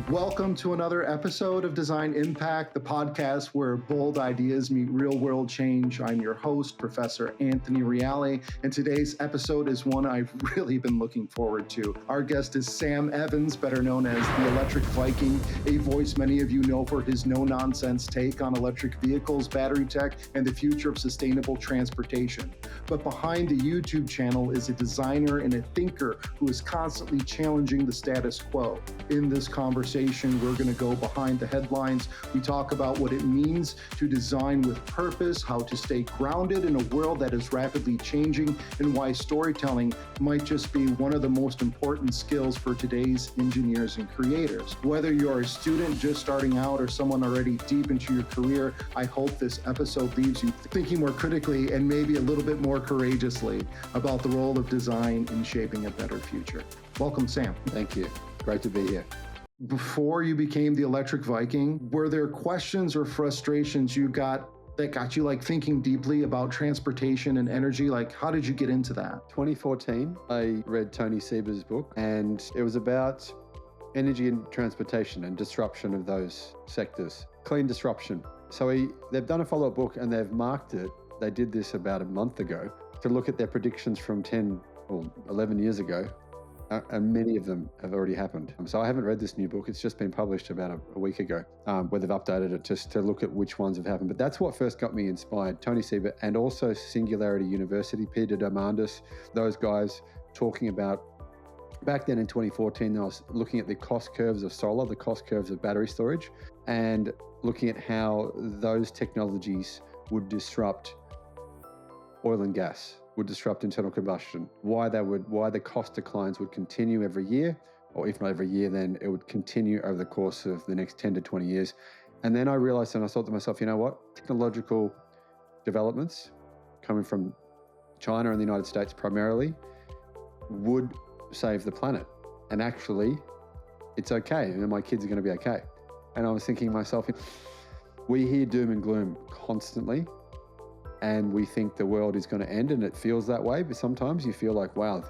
Welcome to another episode of Design Impact, the podcast where bold ideas meet real-world change. I'm your host, Professor Anthony Reale, and today's episode is one I've really been looking forward to. Our guest is Sam Evans, better known as the Electric Viking, a voice many of you know for his no-nonsense take on electric vehicles, battery tech, and the future of sustainable transportation. But behind the YouTube channel is a designer and a thinker who is constantly challenging the status quo. In this conversation, we're going to go behind the headlines. We talk about what it means to design with purpose, how to stay grounded in a world that is rapidly changing, and why storytelling might just be one of the most important skills for today's engineers and creators. Whether you're a student just starting out or someone already deep into your career, I hope this episode leaves you thinking more critically and maybe a little bit more courageously about the role of design in shaping a better future. Welcome, Sam. Thank you. Great to be here. Before you became the Electric Viking, were there questions or frustrations you got that got you thinking deeply about transportation and energy? How did you get into that? 2014, I read Tony Seiber's book, and it was about energy and transportation and disruption of those sectors, clean disruption. So they've done a follow-up book and they've marked it. They did this about a month ago to look at their predictions from 10 or 11 years ago. And many of them have already happened. So I haven't read this new book. It's just been published about a week ago, where they've updated it just to look at which ones have happened. But that's what first got me inspired. Tony Seiber and also Singularity University, Peter Diamandis, those guys talking about, back then in 2014, I was looking at the cost curves of solar, the cost curves of battery storage, and looking at how those technologies would disrupt oil and gas, would disrupt internal combustion, why the cost declines would continue every year, or if not every year, then it would continue over the course of the next 10 to 20 years. And then I realized, and I thought to myself, you know what? Technological developments coming from China and the United States primarily would save the planet. And actually, it's okay, and my kids are going to be okay. And I was thinking to myself, we hear doom and gloom constantly, and we think the world is going to end, and it feels that way. But sometimes you feel like, wow,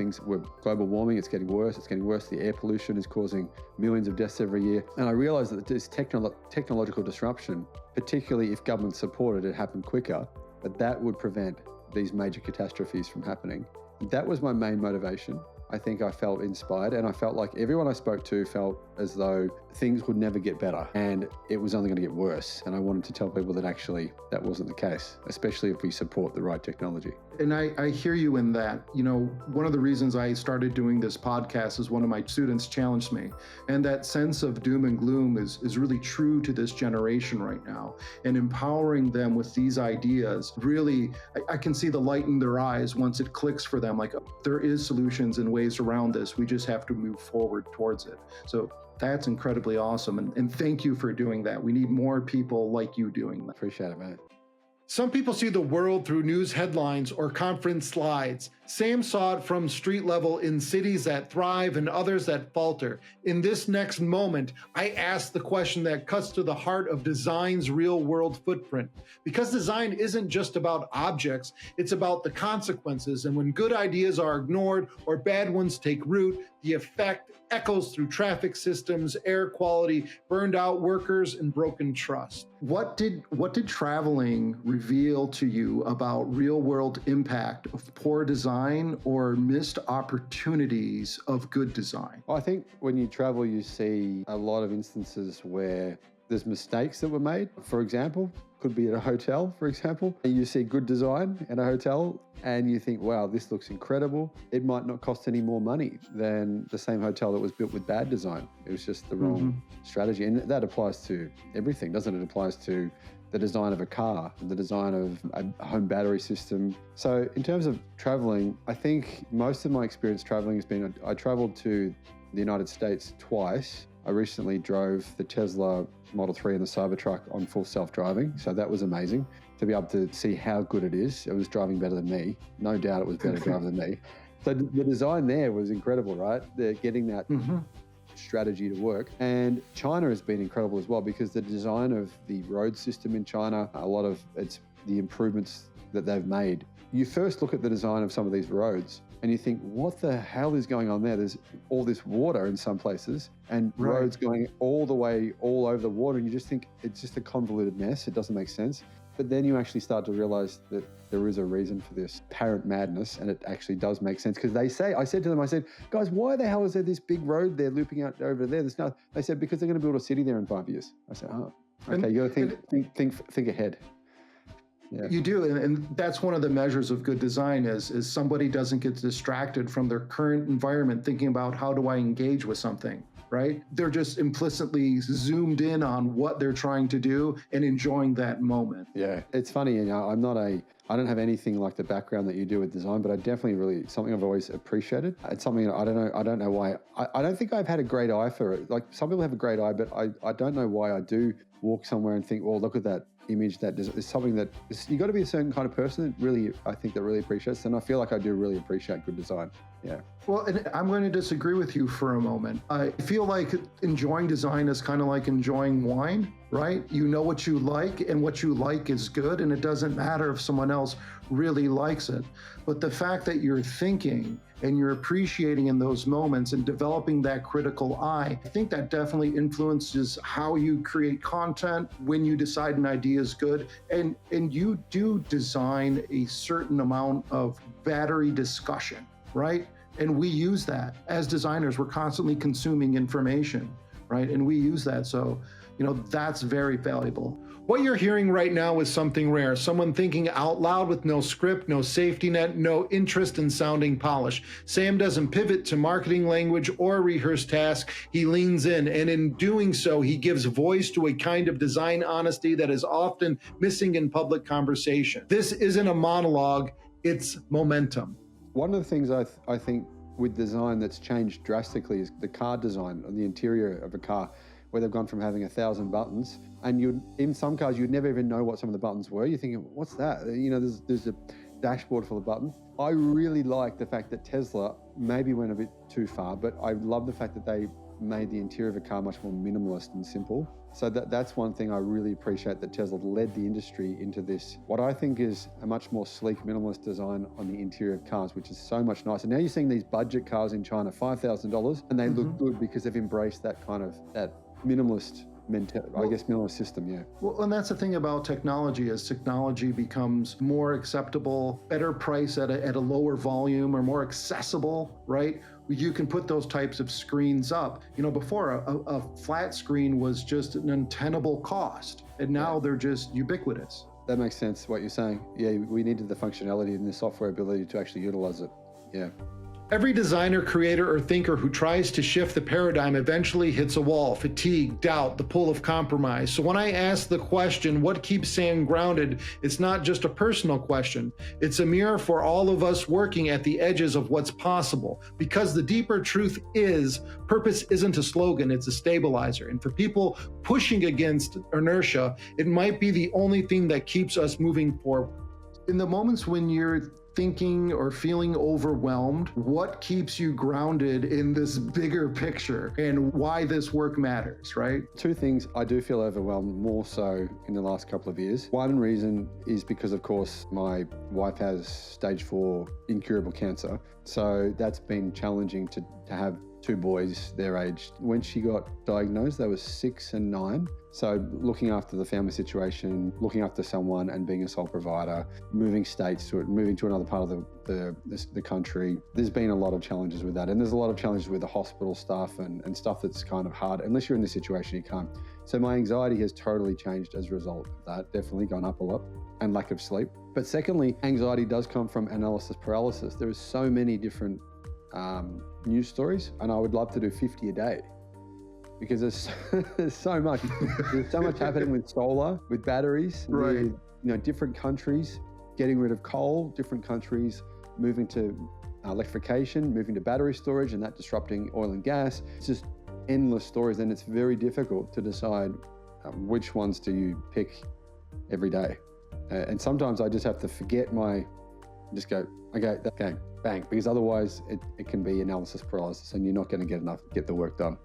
global warming, it's getting worse. The air pollution is causing millions of deaths every year. And I realized that this technological disruption, particularly if government supported it, happened quicker, but that would prevent these major catastrophes from happening. That was my main motivation. I think I felt inspired, and I felt like everyone I spoke to felt as though things would never get better and it was only going to get worse. And I wanted to tell people that actually that wasn't the case, especially if we support the right technology. And I hear you in that. One of the reasons I started doing this podcast is one of my students challenged me. And that sense of doom and gloom is really true to this generation right now. And empowering them with these ideas, really, I can see the light in their eyes once it clicks for them. There is solutions and ways around this. We just have to move forward towards it. So that's incredibly awesome. And thank you for doing that. We need more people like you doing that. Appreciate it, man. Some people see the world through news headlines or conference slides. Sam saw it from street level in cities that thrive and others that falter. In this next moment, I ask the question that cuts to the heart of design's real world footprint. Because design isn't just about objects, it's about the consequences. And when good ideas are ignored or bad ones take root, the effect echoes through traffic systems, air quality, burned out workers, and broken trust. What did traveling reveal to you about real world impact of poor design or missed opportunities of good design? Well, I think when you travel, you see a lot of instances where there's mistakes that were made. For example, could be at a hotel, for example. You see good design in a hotel and you think, wow, this looks incredible. It might not cost any more money than the same hotel that was built with bad design. It was just the wrong strategy. And that applies to everything, doesn't it? It applies to the design of a car, the design of a home battery system. So in terms of traveling, I think most of my experience traveling has been, I traveled to the United States twice. I recently drove the Tesla Model 3 and the Cybertruck on full self-driving. So that was amazing to be able to see how good it is. It was driving better than me. No doubt it was better driving than me. So the design there was incredible, right? They're getting that strategy to work. And China has been incredible as well, because the design of the road system in China, a lot of it's the improvements that they've made. You first look at the design of some of these roads and you think, what the hell is going on there? There's all this water in some places and roads going all the way all over the water, and you just think it's just a convoluted mess. It doesn't make sense. But then you actually start to realize that there is a reason for this apparent madness, and it actually does make sense. Because I said to them, guys, why the hell is there this big road there looping out over there? They said, because they're going to build a city there in 5 years. I said, oh, okay, you got to think ahead. Yeah. You do, and that's one of the measures of good design is somebody doesn't get distracted from their current environment thinking about how do I engage with something, right? They're just implicitly zoomed in on what they're trying to do and enjoying that moment. Yeah, it's funny, I don't have anything like the background that you do with design, but I definitely something I've always appreciated. It's something I don't know why. I don't think I've had a great eye for it. Like some people have a great eye, but I don't know why I do walk somewhere and think, well, look at that image. That is something that you got to be a certain kind of person that really, I think that really appreciates. And I feel like I do really appreciate good design. Yeah. Well, and I'm going to disagree with you for a moment. I feel like enjoying design is kind of like enjoying wine, right? You know what you like, and what you like is good, and it doesn't matter if someone else really likes it. But the fact that you're thinking and you're appreciating in those moments and developing that critical eye, I think that definitely influences how you create content when you decide an idea is good. And you do design a certain amount of battery discussion, right? And we use that as designers. We're constantly consuming information, right? And we use that. So, that's very valuable. What you're hearing right now is something rare. Someone thinking out loud with no script, no safety net, no interest in sounding polished. Sam doesn't pivot to marketing language or rehearse tasks. He leans in, and in doing so, he gives voice to a kind of design honesty that is often missing in public conversation. This isn't a monologue, it's momentum. One of the things I think with design that's changed drastically is the car design, or the interior of a car, where they've gone from having 1,000 buttons, and in some cars you'd never even know what some of the buttons were. You're thinking, what's that? There's a dashboard full of buttons. I really like the fact that Tesla maybe went a bit too far, but I love the fact that they made the interior of a car much more minimalist and simple. So that's one thing I really appreciate, that Tesla led the industry into this, what I think is a much more sleek, minimalist design on the interior of cars, which is so much nicer. Now you're seeing these budget cars in China, $5,000, and they look good because they've embraced that kind of, that minimalist minimalist system, yeah. Well, and that's the thing about technology. As technology becomes more acceptable, better price at a lower volume, or more accessible, right? You can put those types of screens up. Before a flat screen was just an untenable cost, and now they're just ubiquitous. That makes sense, what you're saying. Yeah, we needed the functionality and the software ability to actually utilize it. Yeah. Every designer, creator, or thinker who tries to shift the paradigm eventually hits a wall: fatigue, doubt, the pull of compromise. So when I ask the question, what keeps Sam grounded, it's not just a personal question. It's a mirror for all of us working at the edges of what's possible. Because the deeper truth is, purpose isn't a slogan, it's a stabilizer. And for people pushing against inertia, it might be the only thing that keeps us moving forward. In the moments when you're thinking or feeling overwhelmed, what keeps you grounded in this bigger picture and why this work matters, right? Two things. I do feel overwhelmed more so in the last couple of years. One reason is because, of course, my wife has stage 4 incurable cancer. So that's been challenging to have two boys their age. When she got diagnosed, they were 6 and 9. So looking after the family situation, looking after someone and being a sole provider, moving states to it, moving to another part of the country, there's been a lot of challenges with that. And there's a lot of challenges with the hospital stuff and stuff that's kind of hard. Unless you're in this situation, you can't. So my anxiety has totally changed as a result of that, definitely gone up a lot, and lack of sleep. But secondly, anxiety does come from analysis paralysis. There are so many different news stories, and I would love to do 50 a day. Because there's so much happening with solar, with batteries, right? With, different countries getting rid of coal, different countries moving to electrification, moving to battery storage, and that disrupting oil and gas. It's just endless stories, and it's very difficult to decide which ones do you pick every day. And sometimes I just have to forget just go, okay, that game, bang, because otherwise it can be analysis paralysis, and you're not going to get the work done.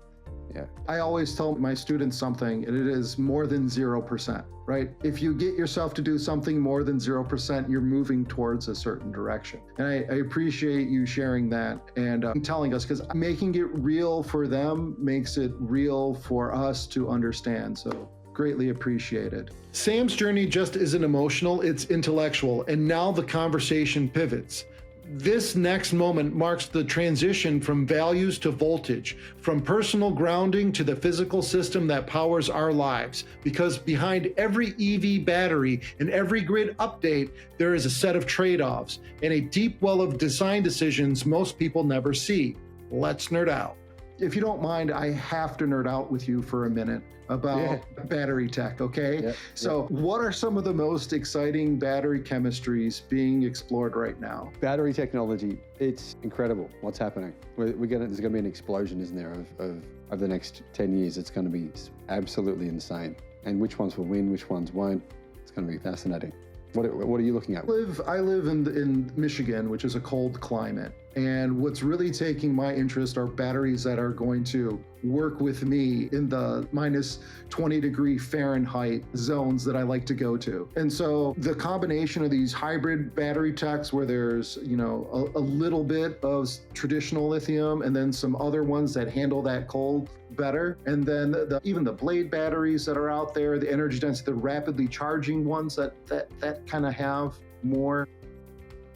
Yeah. I always tell my students something, and it is more than 0%, right? If you get yourself to do something more than 0%, you're moving towards a certain direction. And I appreciate you sharing that and telling us, because making it real for them makes it real for us to understand. So greatly appreciated. Sam's journey just isn't emotional, it's intellectual. And now the conversation pivots. This next moment marks the transition from values to voltage, from personal grounding to the physical system that powers our lives. Because behind every EV battery and every grid update, there is a set of trade-offs and a deep well of design decisions most people never see. Let's nerd out. If you don't mind, I have to nerd out with you for a minute about battery tech, okay? So what are some of the most exciting battery chemistries being explored right now? Battery technology, it's incredible what's happening. There's going to be an explosion, isn't there, of the next 10 years. It's going to be absolutely insane. And which ones will win, which ones won't. It's going to be fascinating. What are you looking at? I live in Michigan, which is a cold climate. And what's really taking my interest are batteries that are going to work with me in the minus 20 degree Fahrenheit zones that I like to go to. And so the combination of these hybrid battery techs where there's, a little bit of traditional lithium and then some other ones that handle that cold better. And then even the blade batteries that are out there, the energy density, the rapidly charging ones that kind of have more.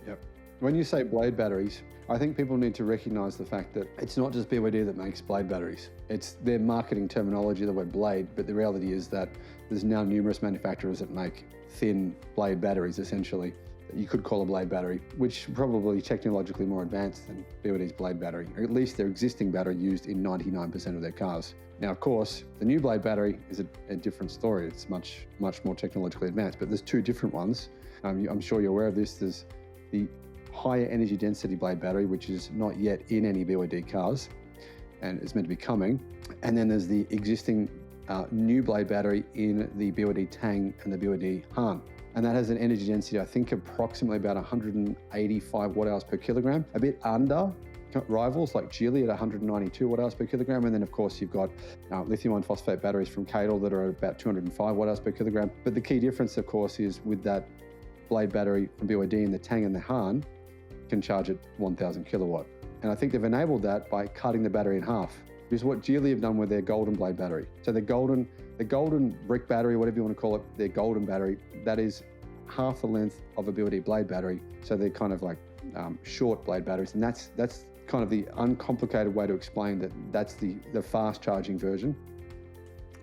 Yep. When you say blade batteries, I think people need to recognize the fact that it's not just BYD that makes blade batteries. It's their marketing terminology, the word blade, but the reality is that there's now numerous manufacturers that make thin blade batteries, essentially, that you could call a blade battery, which are probably technologically more advanced than BYD's blade battery, or at least their existing battery used in 99% of their cars. Now, of course, the new blade battery is a different story. It's much, much more technologically advanced, but there's two different ones. I'm sure you're aware of this. There's the higher energy density blade battery, which is not yet in any BYD cars and is meant to be coming. And then there's the existing new blade battery in the BYD Tang and the BYD Han. And that has an energy density, I think, approximately about 185 watt hours per kilogram, a bit under rivals like Geely at 192 watt hours per kilogram. And then, of course, you've got lithium iron phosphate batteries from Reale that are at about 205 watt hours per kilogram. But the key difference, of course, is with that blade battery from BYD in the Tang and the Han, can charge at 1000 kilowatt. And I think they've enabled that by cutting the battery in half, which is what Geely have done with their golden blade battery. So the golden brick battery, whatever you want to call it, their golden battery, that is half the length of a BYD blade battery. So they're kind of like short blade batteries. And that's kind of the uncomplicated way to explain that that's the fast charging version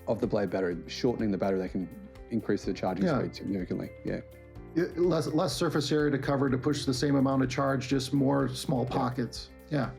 of the blade battery. Shortening the battery, they can increase the charging speed significantly. Yeah. Less surface area to cover to push the same amount of charge, just more small pockets. Yeah.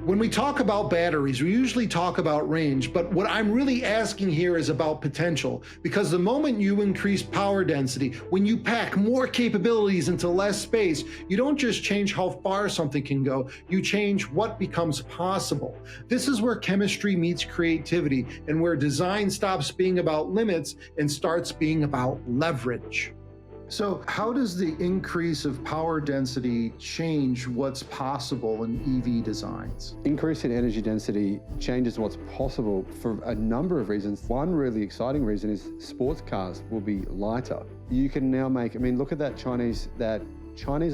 When we talk about batteries, we usually talk about range, but what I'm really asking here is about potential, because the moment you increase power density, when you pack more capabilities into less space, you don't just change how far something can go, you change what becomes possible. This is where chemistry meets creativity and where design stops being about limits and starts being about leverage. So how does the increase of power density change what's possible in EV designs? Increase in energy density changes what's possible for a number of reasons. One really exciting reason is sports cars will be lighter. You can now look at that Chinese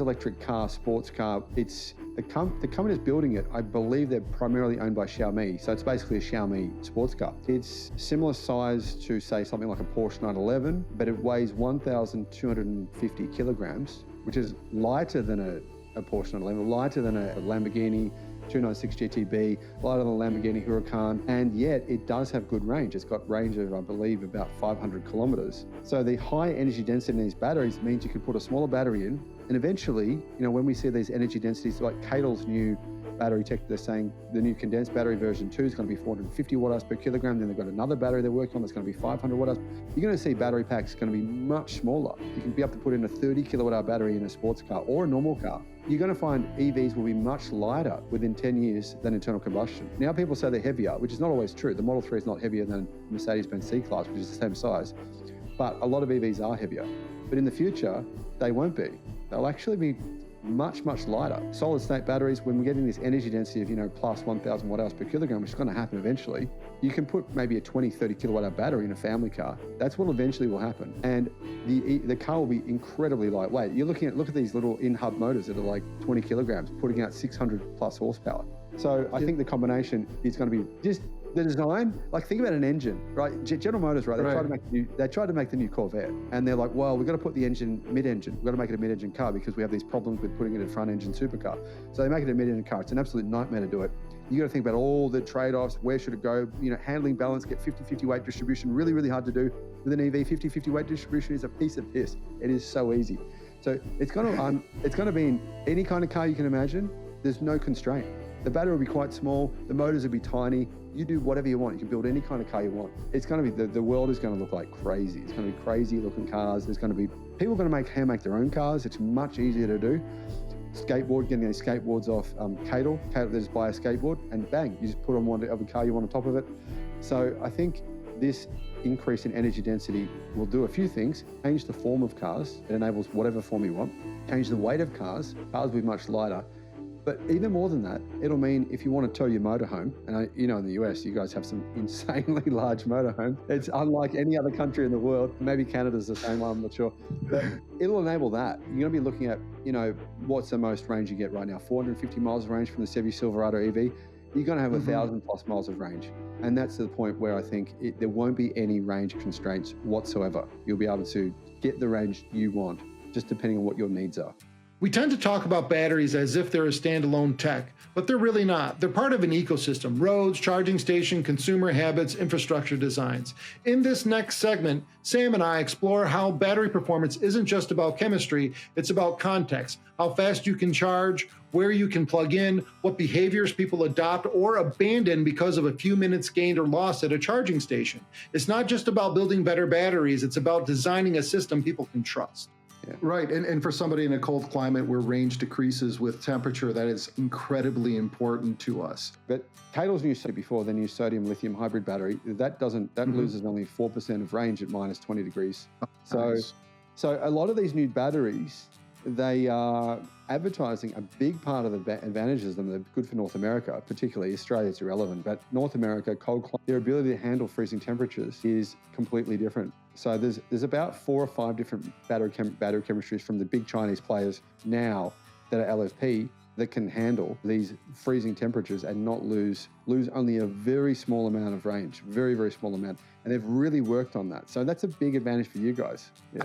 electric car, sports car. It's the company that's building it, I believe they're primarily owned by Xiaomi. So it's basically a Xiaomi sports car. It's similar size to, say, something like a Porsche 911, but it weighs 1,250 kilograms, which is lighter than a Porsche 911, lighter than a Lamborghini 296 GTB, lighter than a Lamborghini Huracan, and yet it does have good range. It's got range of, I believe, about 500 kilometers. So the high energy density in these batteries means you can put a smaller battery in, and eventually, when we see these energy densities, like Reale's new battery tech, they're saying the new condensed battery version 2 is going to be 450 watt hours per kilogram. Then they've got another battery they're working on that's going to be 500 watt hours. You're going to see battery packs going to be much smaller. You can be able to put in a 30 kilowatt hour battery in a sports car or a normal car. You're going to find EVs will be much lighter within 10 years than internal combustion. Now people say they're heavier, which is not always true. The Model 3 is not heavier than Mercedes-Benz C-Class, which is the same size. But a lot of EVs are heavier. But in the future, they won't be. They'll actually be much, much lighter. Solid state batteries, when we're getting this energy density of, plus 1,000 watt hours per kilogram, which is going to happen eventually, you can put maybe a 20, 30 kilowatt hour battery in a family car. That's what eventually will happen. And the car will be incredibly lightweight. Look at these little in-hub motors that are like 20 kilograms, putting out 600 plus horsepower. So I think the combination is going to be just the design. Like, think about an engine, right? General Motors, right? They tried to make the new Corvette, and they're like, well, we've got to put the engine mid-engine. We've got to make it a mid-engine car because we have these problems with putting it in a front-engine supercar. So they make it a mid-engine car. It's an absolute nightmare to do it. You got to think about all the trade-offs. Where should it go? Handling balance, get 50-50 weight distribution. Really, really hard to do with an EV. 50-50 weight distribution is a piece of piss. It is so easy. So it's going to be in any kind of car you can imagine. There's no constraint. The battery will be quite small. The motors will be tiny. You do whatever you want. You can build any kind of car you want. It's going to be, the world is going to look like crazy. It's going to be crazy looking cars. There's going to be, people are going to hand make their own cars. It's much easier to do. Getting these skateboards off Cadel, they just buy a skateboard and bang, you just put on one of the car you want on top of it. So I think this increase in energy density will do a few things. Change the form of cars. It enables whatever form you want. Change the weight of cars. Cars will be much lighter. But even more than that, it'll mean if you want to tow your motorhome, and in the US, you guys have some insanely large motorhomes. It's unlike any other country in the world. Maybe Canada's the same one, I'm not sure. But it'll enable that. You're going to be looking at, what's the most range you get right now? 450 miles of range from the Chevy Silverado EV. You're going to have 1,000 plus miles of range. And that's to the point where I think there won't be any range constraints whatsoever. You'll be able to get the range you want, just depending on what your needs are. We tend to talk about batteries as if they're a standalone tech, but they're really not. They're part of an ecosystem: roads, charging station, consumer habits, infrastructure designs. In this next segment, Sam and I explore how battery performance isn't just about chemistry, it's about context, how fast you can charge, where you can plug in, what behaviors people adopt or abandon because of a few minutes gained or lost at a charging station. It's not just about building better batteries, it's about designing a system people can trust. Yeah. Right. And for somebody in a cold climate where range decreases with temperature, that is incredibly important to us. But Cadel's new the new sodium lithium hybrid battery, that loses only 4% of range at minus 20 degrees. So a lot of these new batteries, they are advertising a big part of the advantages of them. They're good for North America, particularly. Australia, it's irrelevant, but North America, cold climate, their ability to handle freezing temperatures is completely different. So there's about 4 or 5 different battery chemistries from the big Chinese players now that are LFP that can handle these freezing temperatures and not lose only a very small amount of range, very, very small amount. And they've really worked on that. So that's a big advantage for you guys. Yeah.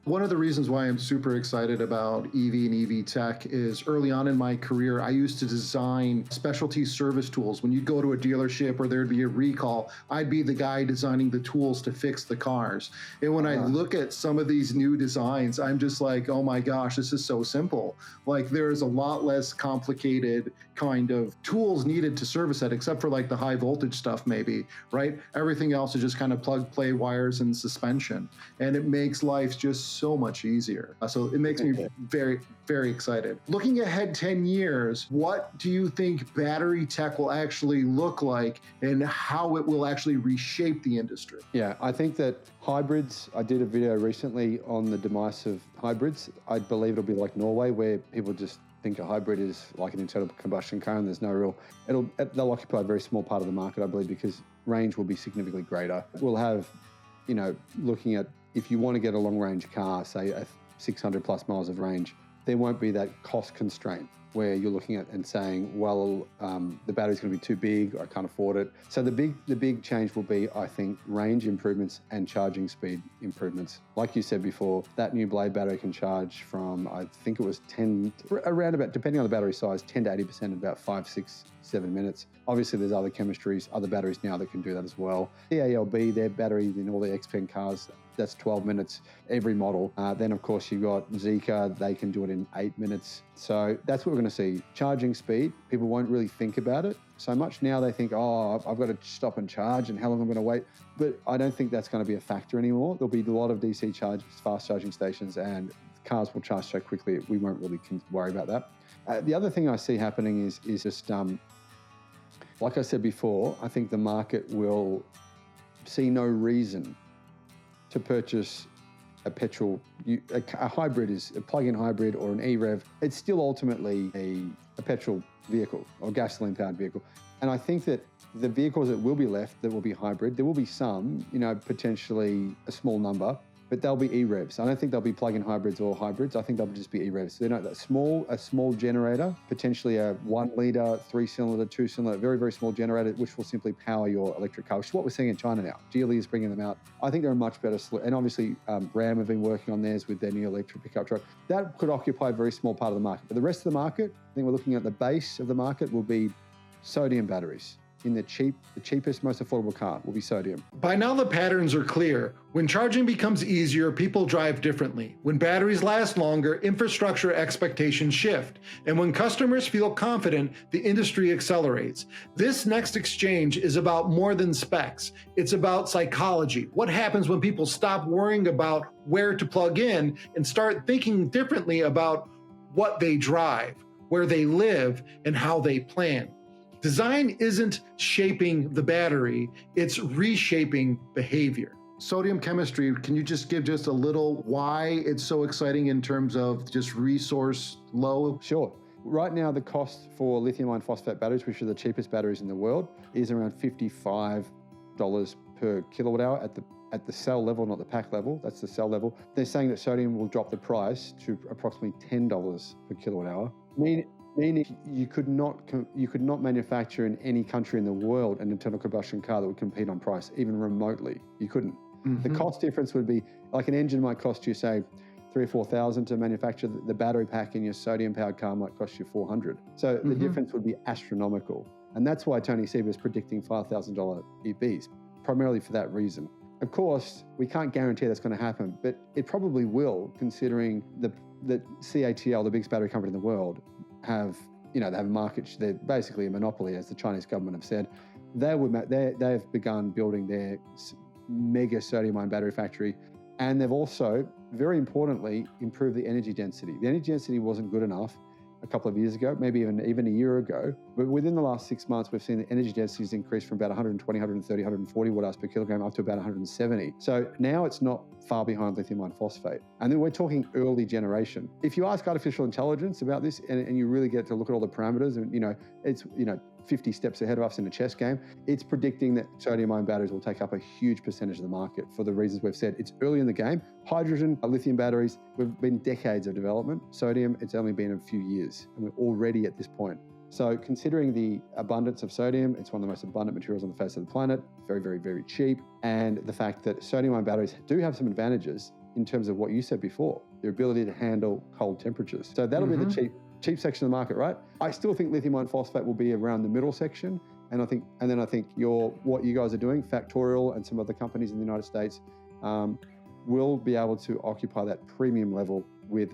One of the reasons why I'm super excited about EV and EV tech is early on in my career, I used to design specialty service tools. When you'd go to a dealership or there'd be a recall, I'd be the guy designing the tools to fix the cars. And when I look at some of these new designs, I'm just like, oh my gosh, this is so simple. Like, there's a lot less complicated kind of tools needed to service that, except for like the high voltage stuff maybe, right? Everything else is just kind of plug, play, wires, and suspension. And it makes life just so much easier. So it makes me very, very excited. Looking ahead 10 years, what do you think battery tech will actually look like and how it will actually reshape the industry? Yeah, I think that hybrids, I did a video recently on the demise of hybrids. I believe it'll be like Norway, where people just think a hybrid is like an internal combustion car and there's no real, they'll occupy a very small part of the market, I believe, because range will be significantly greater. We'll have, looking at, if you want to get a long range car, say a 600 plus miles of range, there won't be that cost constraint where you're looking at and saying, well, the battery's going to be too big, I can't afford it. So the big change will be, I think, range improvements and charging speed improvements. Like you said before, that new Blade battery can charge from, I think it was 10, around about, depending on the battery size, 10 to 80% in about 5, 6, 7 minutes. Obviously, there's other chemistries, other batteries now that can do that as well. EALB, their batteries in all the X-Pen cars, that's 12 minutes every model. Then, of course, you've got Zeekr, they can do it in 8 minutes. So that's what we're going to see. Charging speed, people won't really think about it so much. Now they think, oh, I've got to stop and charge and how long I'm going to wait. But I don't think that's going to be a factor anymore. There'll be a lot of DC fast charging stations, and cars will charge so quickly, we won't really worry about that. The other thing I see happening is just, like I said before, I think the market will see no reason to purchase a petrol, a hybrid is a plug-in hybrid or an e-rev. It's still ultimately a petrol vehicle or gasoline-powered vehicle. And I think that the vehicles that will be left that will be hybrid, there will be some, potentially a small number, but they'll be e-revs. I don't think they'll be plug-in hybrids or hybrids. I think they'll just be e-revs. So they're not that small, a small generator, potentially a 1 litre, 3-cylinder, 2-cylinder, very, very small generator, which will simply power your electric car, which is what we're seeing in China now. Geely is bringing them out. I think they're a much better solution. And obviously, Ram have been working on theirs with their new electric pickup truck. That could occupy a very small part of the market. But the rest of the market, I think we're looking at the base of the market will be sodium batteries. In the cheapest, most affordable car will be sodium. By now, the patterns are clear. When charging becomes easier, people drive differently. When batteries last longer, infrastructure expectations shift. And when customers feel confident, the industry accelerates. This next exchange is about more than specs. It's about psychology. What happens when people stop worrying about where to plug in and start thinking differently about what they drive, where they live, and how they plan? Design isn't shaping the battery, it's reshaping behavior. Sodium chemistry, can you just give just a little why it's so exciting in terms of just resource low? Sure. Right now, the cost for lithium iron phosphate batteries, which are the cheapest batteries in the world, is around $55 per kilowatt hour at the cell level, not the pack level. That's the cell level. They're saying that sodium will drop the price to approximately $10 per kilowatt hour. Meaning you could not manufacture in any country in the world an internal combustion car that would compete on price, even remotely. You couldn't. Mm-hmm. The cost difference would be like an engine might cost you, say, $3,000 or $4,000 to manufacture. The battery pack in your sodium-powered car might cost you $400. So the difference would be astronomical, and that's why Tony Seba is predicting $5,000 EVs, primarily for that reason. Of course, we can't guarantee that's going to happen, but it probably will, considering the CATL, the biggest battery company in the world, have a market. They're basically a monopoly, as the Chinese government have said. They've begun building their mega sodium-ion battery factory, and they've also, very importantly, improved the energy density. The energy density wasn't good enough a couple of years ago, maybe even a year ago. But within the last 6 months, we've seen the energy densities increase from about 120, 130, 140 watt hours per kilogram up to about 170. So now it's not far behind lithium iron phosphate. And then we're talking early generation. If you ask artificial intelligence about this and you really get to look at all the parameters, and it's 50 steps ahead of us in a chess game, it's predicting that sodium-ion batteries will take up a huge percentage of the market for the reasons we've said. It's early in the game. Hydrogen, lithium batteries, we've been decades of development. Sodium, it's only been a few years, and we're already at this point. So considering the abundance of sodium, it's one of the most abundant materials on the face of the planet, very, very, very cheap, and the fact that sodium-ion batteries do have some advantages in terms of what you said before, their ability to handle cold temperatures. So that'll be the cheap section of the market, right? I still think lithium iron phosphate will be around the middle section, and then I think what you guys are doing, Factorial and some other companies in the United States, will be able to occupy that premium level with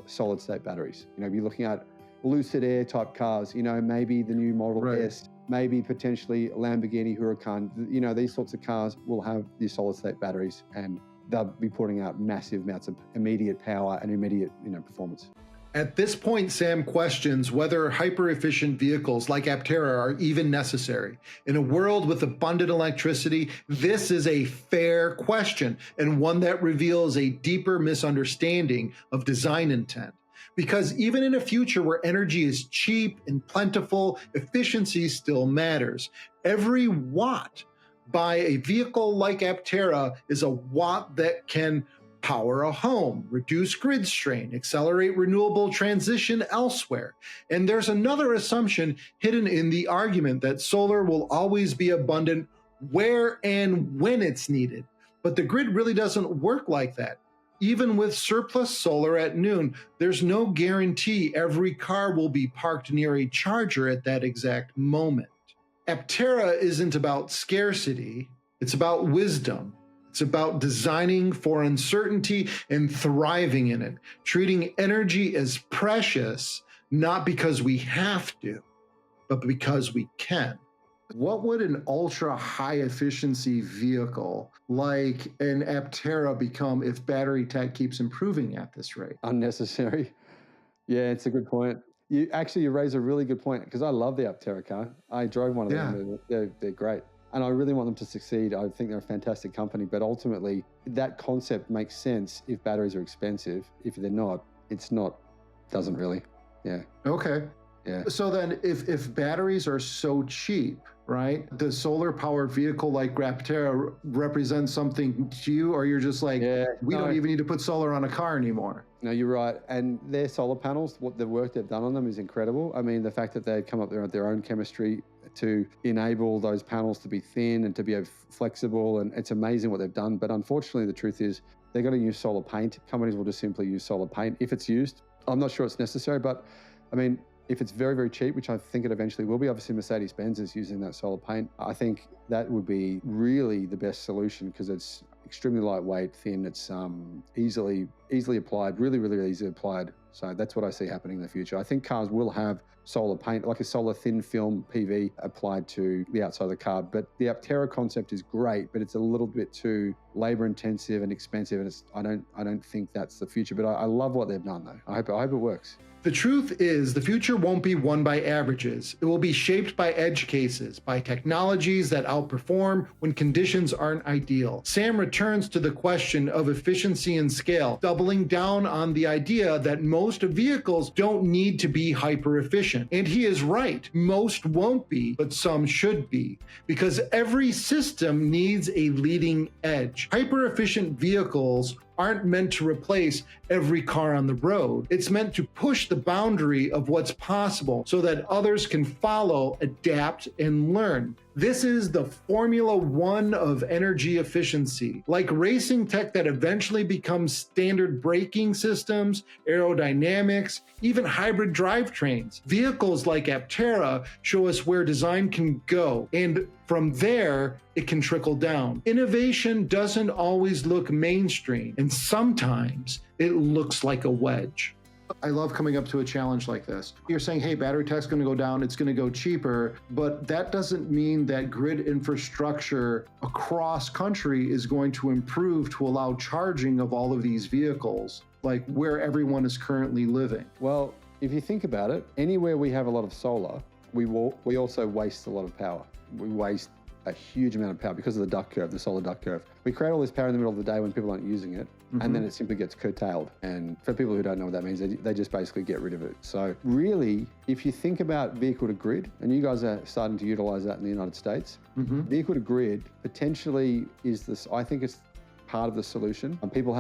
solid state batteries. You're looking at Lucid Air type cars, maybe the new Model S, maybe potentially Lamborghini Huracan. These sorts of cars will have these solid state batteries, and they'll be putting out massive amounts of immediate power and immediate performance. At this point, Sam questions whether hyper-efficient vehicles like Aptera are even necessary. In a world with abundant electricity, this is a fair question, and one that reveals a deeper misunderstanding of design intent. Because even in a future where energy is cheap and plentiful, efficiency still matters. Every watt by a vehicle like Aptera is a watt that can power a home, reduce grid strain, accelerate renewable transition elsewhere. And there's another assumption hidden in the argument that solar will always be abundant where and when it's needed. But the grid really doesn't work like that. Even with surplus solar at noon, there's no guarantee every car will be parked near a charger at that exact moment. Aptera isn't about scarcity, it's about wisdom. It's about designing for uncertainty and thriving in it, treating energy as precious, not because we have to, but because we can. What would an ultra high efficiency vehicle like an Aptera become if battery tech keeps improving at this rate? Unnecessary. Yeah, it's a good point. You raise a really good point, because I love the Aptera car. I drove one of them. They're great. And I really want them to succeed. I think they're a fantastic company, but ultimately that concept makes sense if batteries are expensive. If they're not, doesn't really. Yeah. Okay. Yeah. So then if batteries are so cheap, right, the solar powered vehicle like Aptera represents something to you, or you're just like, we don't even need to put solar on a car anymore? No, you're right. And their solar panels, what the work they've done on them is incredible. I mean, the fact that they've come up with their own chemistry to enable those panels to be thin and to be flexible, and it's amazing what they've done. But unfortunately, the truth is they're going to use solar paint. Companies will just simply use solar paint if it's used. I'm not sure it's necessary, but I mean, if it's very, very cheap, which I think it eventually will be, obviously Mercedes-Benz is using that solar paint. I think that would be really the best solution because it's extremely lightweight, thin. It's easily applied, really, really easily applied. So that's what I see happening in the future. I think cars will have solar paint, like a solar thin film PV applied to the outside of the car. But the Aptera concept is great, but it's a little bit too labor intensive and expensive. And I don't think that's the future, but I love what they've done though. I hope it works. The truth is, the future won't be won by averages. It will be shaped by edge cases, by technologies that outperform when conditions aren't ideal. Sam returns to the question of efficiency and scale, doubling down on the idea that most vehicles don't need to be hyper efficient. And he is right. Most won't be, but some should be, because every system needs a leading edge. Hyper efficient vehicles aren't meant to replace every car on the road. It's meant to push the boundary of what's possible so that others can follow, adapt, and learn. This is the Formula One of energy efficiency. Like racing tech that eventually becomes standard braking systems, aerodynamics, even hybrid drivetrains. Vehicles like Aptera show us where design can go, and from there, it can trickle down. Innovation doesn't always look mainstream, and sometimes it looks like a wedge. I love coming up to a challenge like this. You're saying, hey, battery tech's going to go down, it's going to go cheaper, but that doesn't mean that grid infrastructure across country is going to improve to allow charging of all of these vehicles, like where everyone is currently living. Well, if you think about it, anywhere we have a lot of solar, we also waste a lot of power. We waste a huge amount of power because of the duck curve, the solar duck curve. We create all this power in the middle of the day when people aren't using it, and then it simply gets curtailed. And for people who don't know what that means, they just basically get rid of it. So really, if you think about vehicle to grid, and you guys are starting to utilize that in the United States, vehicle to grid potentially is this, I think it's part of the solution. People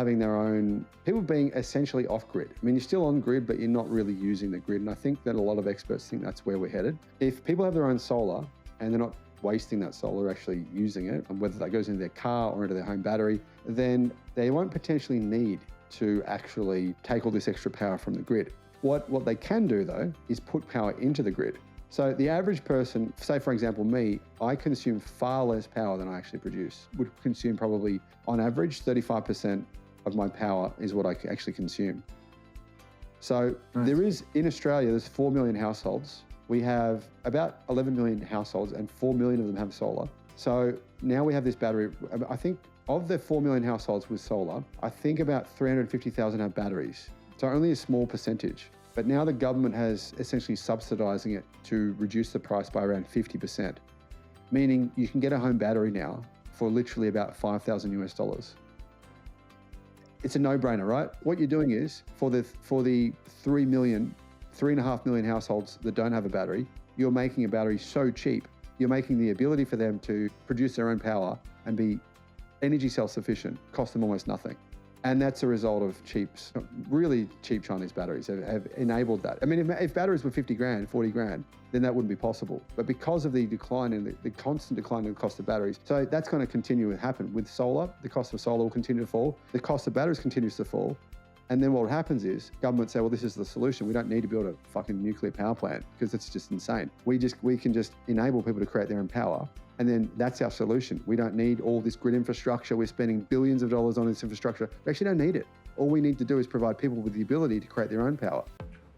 being essentially off grid. I mean, you're still on grid, but you're not really using the grid. And I think that a lot of experts think that's where we're headed. If people have their own solar and they're not wasting that solar, actually using it, and whether that goes into their car or into their home battery, then they won't potentially need to actually take all this extra power from the grid. What they can do though is put power into the grid. So the average person, say for example me, I consume far less power than I actually produce. Would consume probably on average 35% of my power is what I actually consume. So there is, in Australia, there's 4 million households. We have about 11 million households and 4 million of them have solar. So now we have this battery. I think of the 4 million households with solar, I think about 350,000 have batteries. So only a small percentage. But now the government has essentially subsidizing it to reduce the price by around 50%, meaning you can get a home battery now for literally about $5,000 US. It's a no-brainer, right? What you're doing is for the 3.5 million households that don't have a battery, you're making a battery so cheap, you're making the ability for them to produce their own power and be energy self-sufficient, cost them almost nothing. And that's a result of really cheap Chinese batteries have enabled that. I mean, if batteries were 50 grand, 40 grand, then that wouldn't be possible. But because of the decline in the constant decline in the cost of batteries, so that's going to continue to happen. With solar, the cost of solar will continue to fall. The cost of batteries continues to fall. And then what happens is government say, well, this is the solution. We don't need to build a fucking nuclear power plant because it's just insane. We can just enable people to create their own power. And then that's our solution. We don't need all this grid infrastructure. We're spending billions of dollars on this infrastructure. We actually don't need it. All we need to do is provide people with the ability to create their own power.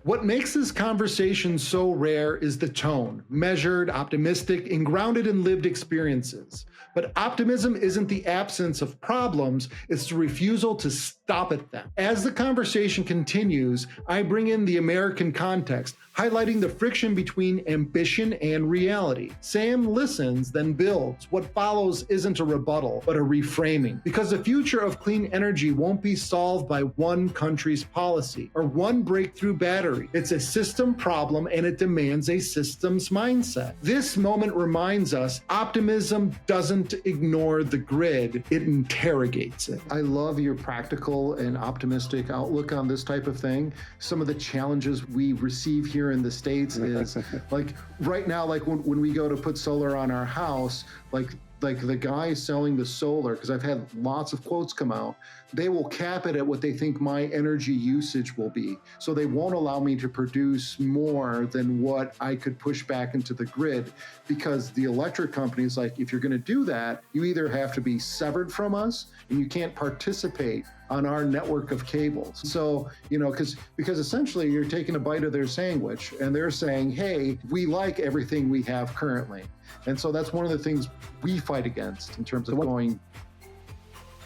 What makes this conversation so rare is the tone, measured, optimistic, and grounded in lived experiences. But optimism isn't the absence of problems, it's the refusal to stop stop at them. As the conversation continues, I bring in the American context, highlighting the friction between ambition and reality. Sam listens, then builds. What follows isn't a rebuttal, but a reframing. Because the future of clean energy won't be solved by one country's policy or one breakthrough battery. It's a system problem, and it demands a systems mindset. This moment reminds us optimism doesn't ignore the grid, it interrogates it. I love your practical and optimistic outlook on this type of thing. Some of the challenges we receive here in the States is like right now, like when we go to put solar on our house, like the guy selling the solar, because I've had lots of quotes come out, they will cap it at what they think my energy usage will be. So they won't allow me to produce more than what I could push back into the grid, because the electric company is like, if you're going to do that, you either have to be severed from us and you can't participate on our network of cables. So, because essentially you're taking a bite of their sandwich and they're saying, hey, we like everything we have currently. And so that's one of the things we fight against in terms of going.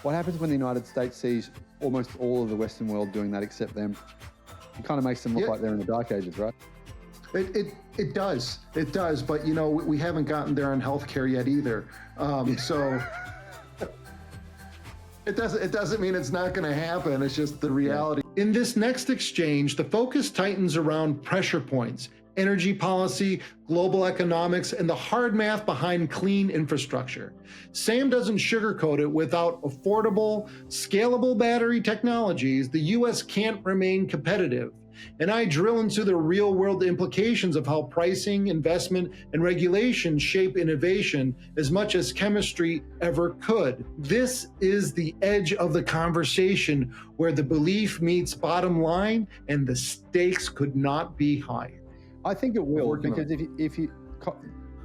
What happens when the United States sees almost all of the Western world doing that except them? It kind of makes them look like they're in the dark ages, right? It does. But, we haven't gotten there on healthcare yet either. So it doesn't mean it's not going to happen. It's just the reality. In this next exchange, the focus tightens around pressure points, energy policy, global economics, and the hard math behind clean infrastructure. Sam doesn't sugarcoat it. Without affordable, scalable battery technologies, the US can't remain competitive. And I drill into the real-world implications of how pricing, investment, and regulation shape innovation as much as chemistry ever could. This is the edge of the conversation where the belief meets bottom line, and the stakes could not be higher. I think it will, because if you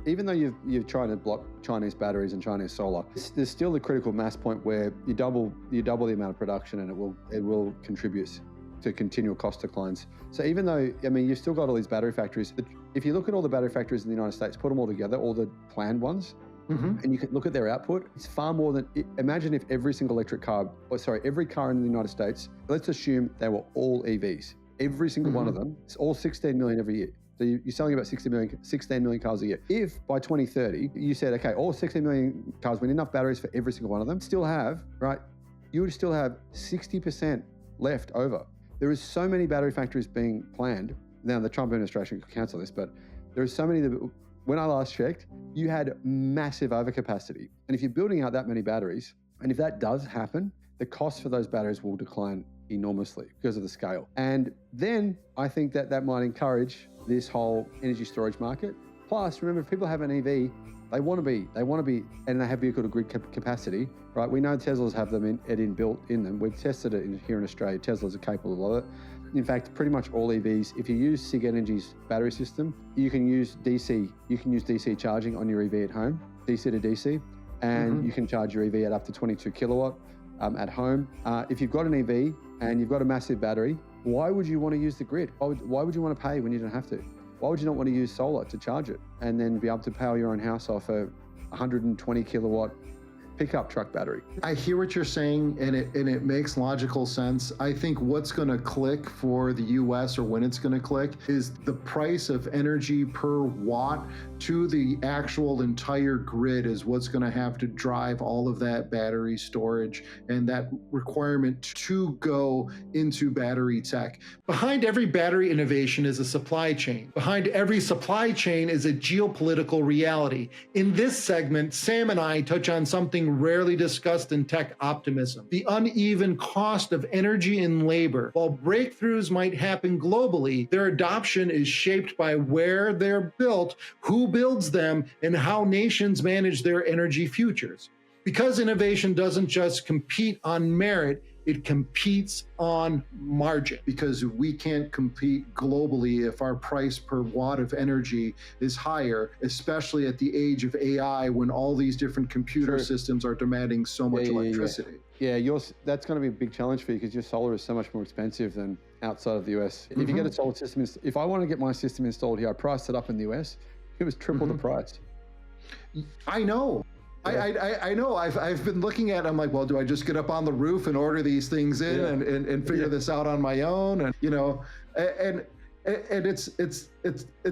even though you're trying to block Chinese batteries and Chinese solar, there's still the critical mass point where you double the amount of production, and it will contribute to continual cost declines. So even though, you've still got all these battery factories, but if you look at all the battery factories in the United States, put them all together, all the planned ones, and you can look at their output, it's far more than, imagine if every single every car in the United States, let's assume they were all EVs. Every single one of them, it's all 16 million every year. So you're selling about 16 million cars a year. If by 2030, you said, okay, all 16 million cars, we need enough batteries for every single one of them, you would still have 60% left over. There is so many battery factories being planned. Now the Trump administration could cancel this, but there are so many that, when I last checked, you had massive overcapacity. And if you're building out that many batteries, and if that does happen, the cost for those batteries will decline enormously because of the scale. And then I think that might encourage this whole energy storage market. Plus, remember, if people have an EV, they want to be, and they have vehicle to grid capacity, right? We know Teslas have them inbuilt in them. We've tested it here in Australia. Teslas are capable of it. In fact, pretty much all EVs, if you use SIG Energy's battery system, you can use DC charging on your EV at home, DC to DC, and you can charge your EV at up to 22 kilowatt at home. If you've got an EV and you've got a massive battery, why would you want to use the grid? Why would you want to pay when you don't have to? Why would you not want to use solar to charge it and then be able to power your own house off a 120 kilowatt pickup truck battery? I hear what you're saying, and it makes logical sense. I think what's going to click for the US, or when it's going to click, is the price of energy per watt to the actual entire grid is what's going to have to drive all of that battery storage and that requirement to go into battery tech. Behind every battery innovation is a supply chain. Behind every supply chain is a geopolitical reality. In this segment, Sam and I touch on something rarely discussed in tech optimism: the uneven cost of energy and labor. While breakthroughs might happen globally, their adoption is shaped by where they're built, who builds them, and how nations manage their energy futures. Because innovation doesn't just compete on merit, it competes on margin. Because we can't compete globally if our price per watt of energy is higher, especially at the age of AI, when all these different computer systems are demanding so much electricity. Yeah, that's going to be a big challenge for you, because your solar is so much more expensive than outside of the US. If you get a solar system, if I want to get my system installed here, I priced it up in the US, it was triple the price. I know. I know. I've been looking at. I'm like, well, do I just get up on the roof and order these things in and figure this out on my own? And and it's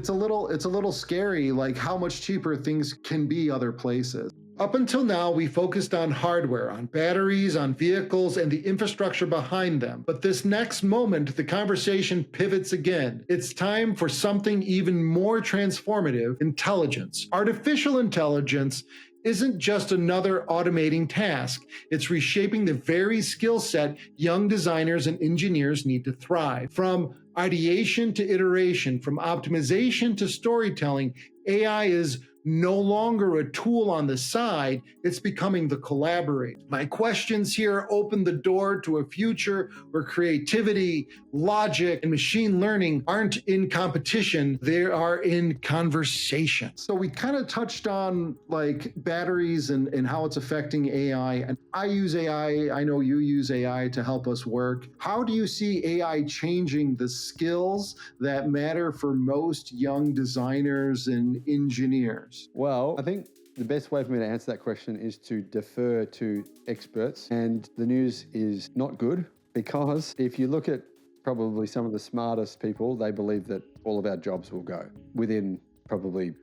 a little scary, like how much cheaper things can be other places. Up until now, we focused on hardware, on batteries, on vehicles, and the infrastructure behind them. But this next moment, the conversation pivots again. It's time for something even more transformative: intelligence. Artificial intelligence isn't just another automating task. It's reshaping the very skill set young designers and engineers need to thrive. From ideation to iteration, from optimization to storytelling, AI is no longer a tool on the side, it's becoming the collaborator. My questions here open the door to a future where creativity, logic, and machine learning aren't in competition, they are in conversation. So we kind of touched on like batteries and how it's affecting AI. And I use AI, I know you use AI to help us work. How do you see AI changing the skills that matter for most young designers and engineers? Well, I think the best way for me to answer that question is to defer to experts. And the news is not good, because if you look at probably some of the smartest people, they believe that all of our jobs will go within probably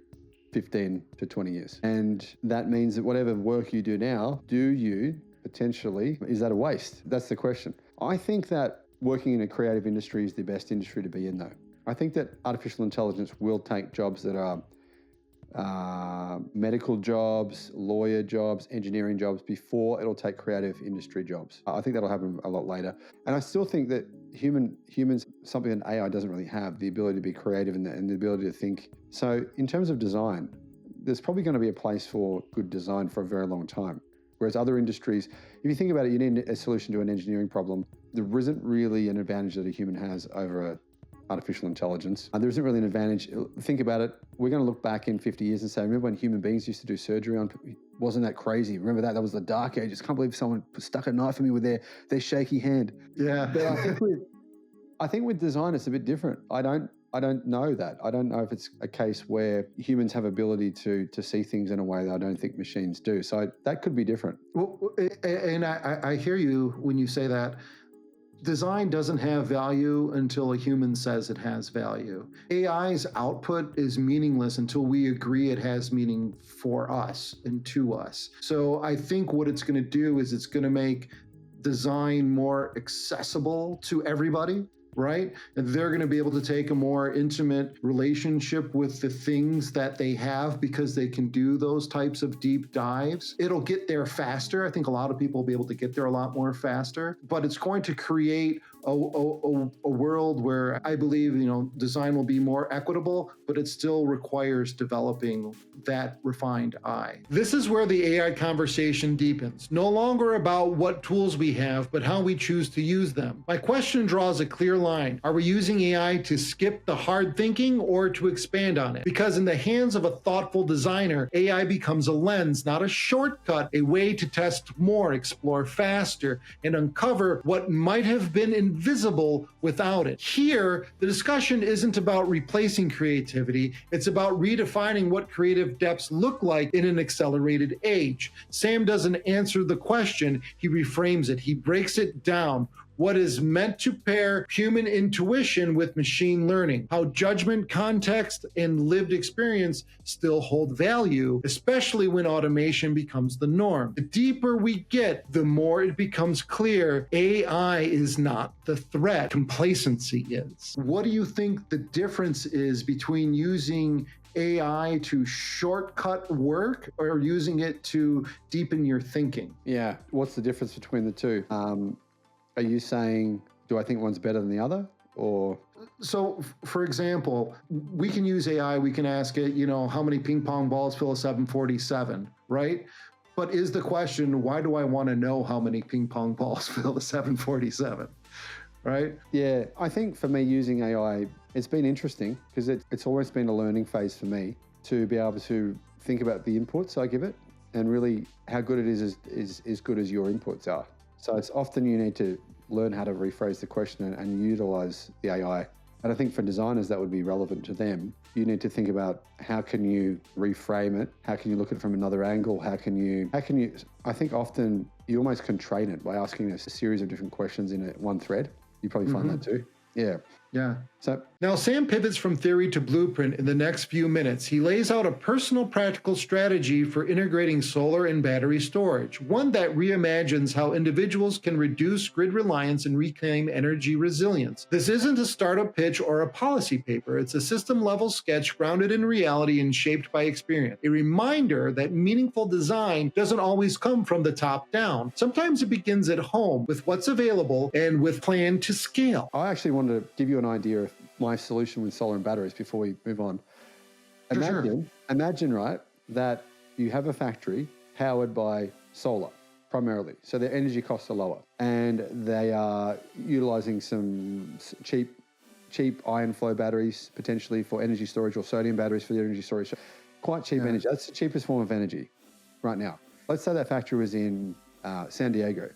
15 to 20 years. And that means that whatever work you do now, is that a waste? That's the question. I think that working in a creative industry is the best industry to be in, though. I think that artificial intelligence will take jobs that are medical jobs, lawyer jobs, engineering jobs before it'll take creative industry jobs. I think that'll happen a lot later. And I still think that humans, something that AI doesn't really have, the ability to be creative and the ability to think. So in terms of design, there's probably going to be a place for good design for a very long time. Whereas other industries, if you think about it, you need a solution to an engineering problem. There isn't really an advantage that a human has over artificial intelligence. There isn't really an advantage. Think about it. We're going to look back in 50 years and say, remember when human beings used to do surgery on people? Wasn't that crazy? Remember that? That was the dark ages. Can't believe someone stuck a knife in me with their shaky hand. Yeah. But I think with design, it's a bit different. I don't know that. I don't know if it's a case where humans have ability to see things in a way that I don't think machines do. So that could be different. Well, and I hear you when you say that. Design doesn't have value until a human says it has value. AI's output is meaningless until we agree it has meaning for us and to us. So I think what it's going to do is it's going to make design more accessible to everybody, right? And they're going to be able to take a more intimate relationship with the things that they have because they can do those types of deep dives. It'll get there faster. I think a lot of people will be able to get there a lot more faster, but it's going to create a world where I believe, design will be more equitable, but it still requires developing that refined eye. This is where the AI conversation deepens. No longer about what tools we have, but how we choose to use them. My question draws a clear line. Are we using AI to skip the hard thinking or to expand on it? Because in the hands of a thoughtful designer, AI becomes a lens, not a shortcut, a way to test more, explore faster, and uncover what might have been invisible without it. Here, the discussion isn't about replacing creativity, it's about redefining what creative depths look like in an accelerated age. Sam doesn't answer the question, he reframes it, he breaks it down. What is meant to pair human intuition with machine learning, how judgment, context, and lived experience still hold value, especially when automation becomes the norm. The deeper we get, the more it becomes clear AI is not the threat, complacency is. What do you think the difference is between using AI to shortcut work or using it to deepen your thinking? Yeah, what's the difference between the two? Are you saying, do I think one's better than the other, or? So, for example, we can use AI, we can ask it, how many ping pong balls fill a 747, right? But is the question, why do I want to know how many ping pong balls fill a 747, right? Yeah, I think for me using AI, it's been interesting because it's always been a learning phase for me to be able to think about the inputs I give it and really how good it is as good as your inputs are. So it's often you need to learn how to rephrase the question and utilize the AI And I think for designers, that would be relevant to them. You need to think about how can you reframe it? How can you look at it from another angle? How can you, I think often you almost can train it by asking a series of different questions in one thread. You probably find that too. Yeah. Yeah. So now Sam pivots from theory to blueprint in the next few minutes. He lays out a personal practical strategy for integrating solar and battery storage, one that reimagines how individuals can reduce grid reliance and reclaim energy resilience. This isn't a startup pitch or a policy paper. It's a system-level sketch grounded in reality and shaped by experience. A reminder that meaningful design doesn't always come from the top down. Sometimes it begins at home with what's available and with plan to scale. I actually wanted to give you an idea of my solution with solar and batteries before we move on. Imagine, right, that you have a factory powered by solar primarily. So their energy costs are lower and they are utilizing some cheap iron flow batteries potentially for energy storage, or sodium batteries for the energy storage. Quite cheap energy. That's the cheapest form of energy right now. Let's say that factory was in San Diego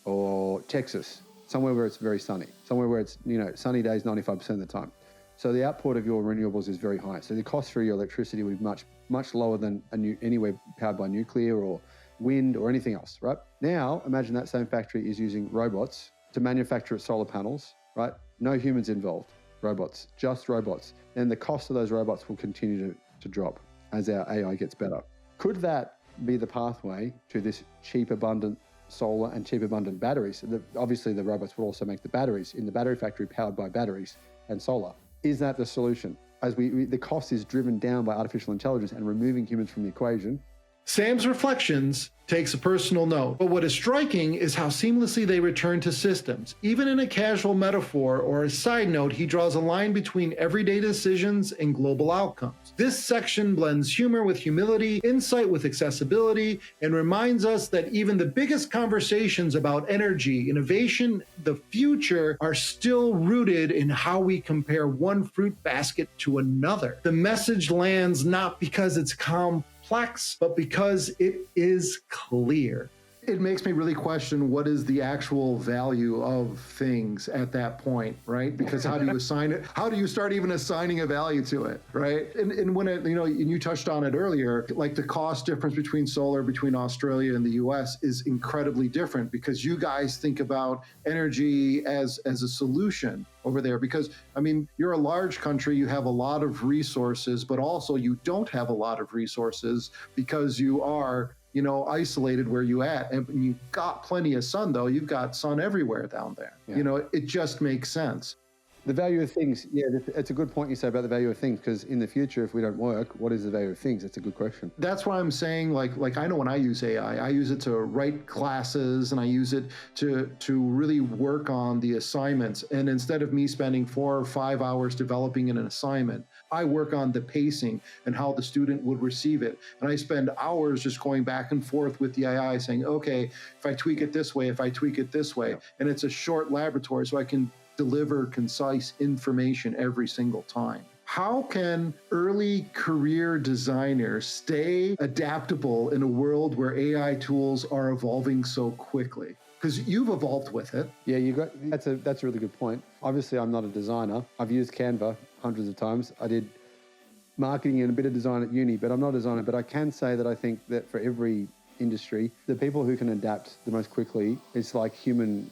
or Texas, somewhere where it's very sunny, somewhere where it's, sunny days 95% of the time. So the output of your renewables is very high. So the cost for your electricity would be much lower than anywhere powered by nuclear or wind or anything else, right? Now, imagine that same factory is using robots to manufacture solar panels, right? No humans involved, robots, just robots. And the cost of those robots will continue to drop as our AI gets better. Could that be the pathway to this cheap, abundant solar and cheap, abundant batteries? Obviously, the robots will also make the batteries in the battery factory powered by batteries and solar. Is that the solution? As the cost is driven down by artificial intelligence and removing humans from the equation. Sam's reflections takes a personal note, but what is striking is how seamlessly they return to systems. Even in a casual metaphor or a side note, he draws a line between everyday decisions and global outcomes. This section blends humor with humility, insight with accessibility, and reminds us that even the biggest conversations about energy, innovation, the future are still rooted in how we compare one fruit basket to another. The message lands not because it's complex, but because it is clear. It makes me really question what is the actual value of things at that point, right? Because how do you assign it? How do you start even assigning a value to it, right? And when it, and you touched on it earlier, like the cost difference between solar between Australia and the US is incredibly different because you guys think about energy as a solution over there. Because, you're a large country, you have a lot of resources, but also you don't have a lot of resources because you are isolated where you at, and you've got plenty of sun though. You've got sun everywhere down there. Yeah. It just makes sense. The value of things, it's a good point you say about the value of things, because in the future, if we don't work, what is the value of things? That's a good question. That's why I'm saying, like I know when I use AI, I use it to write classes and I use it to really work on the assignments. And instead of me spending 4 or 5 hours developing an assignment, I work on the pacing and how the student would receive it. And I spend hours just going back and forth with the AI saying, okay, if I tweak it this way, if I tweak it this way, and it's a short laboratory so I can deliver concise information every single time. How can early career designers stay adaptable in a world where AI tools are evolving so quickly? Because you've evolved with it. Yeah, that's a really good point. Obviously, I'm not a designer. I've used Canva hundreds of times. I did marketing and a bit of design at uni, but I'm not a designer. But I can say that I think that for every industry, the people who can adapt the most quickly, it's like human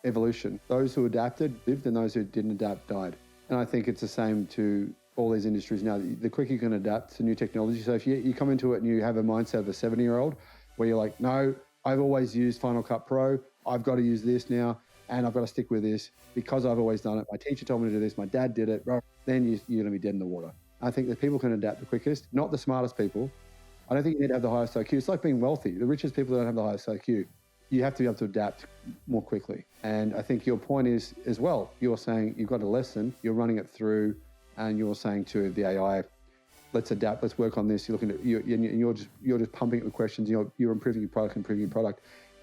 evolution. Those who adapted lived, and those who didn't adapt died. And I think it's the same to all these industries now. The quicker you can adapt to new technology. So if you come into it and you have a mindset of a 70-year-old where you're like, no, I've always used Final Cut Pro, I've got to use this now, and I've got to stick with this because I've always done it. My teacher told me to do this, my dad did it, then you're going to be dead in the water. I think that people can adapt the quickest, not the smartest people. I don't think you need to have the highest IQ. It's like being wealthy. The richest people don't have the highest IQ. You have to be able to adapt more quickly. And I think your point is as well, you're saying you've got a lesson, you're running it through, and you're saying to the AI, let's adapt, let's work on this. You're looking at you're just pumping it with questions. You're improving your product. And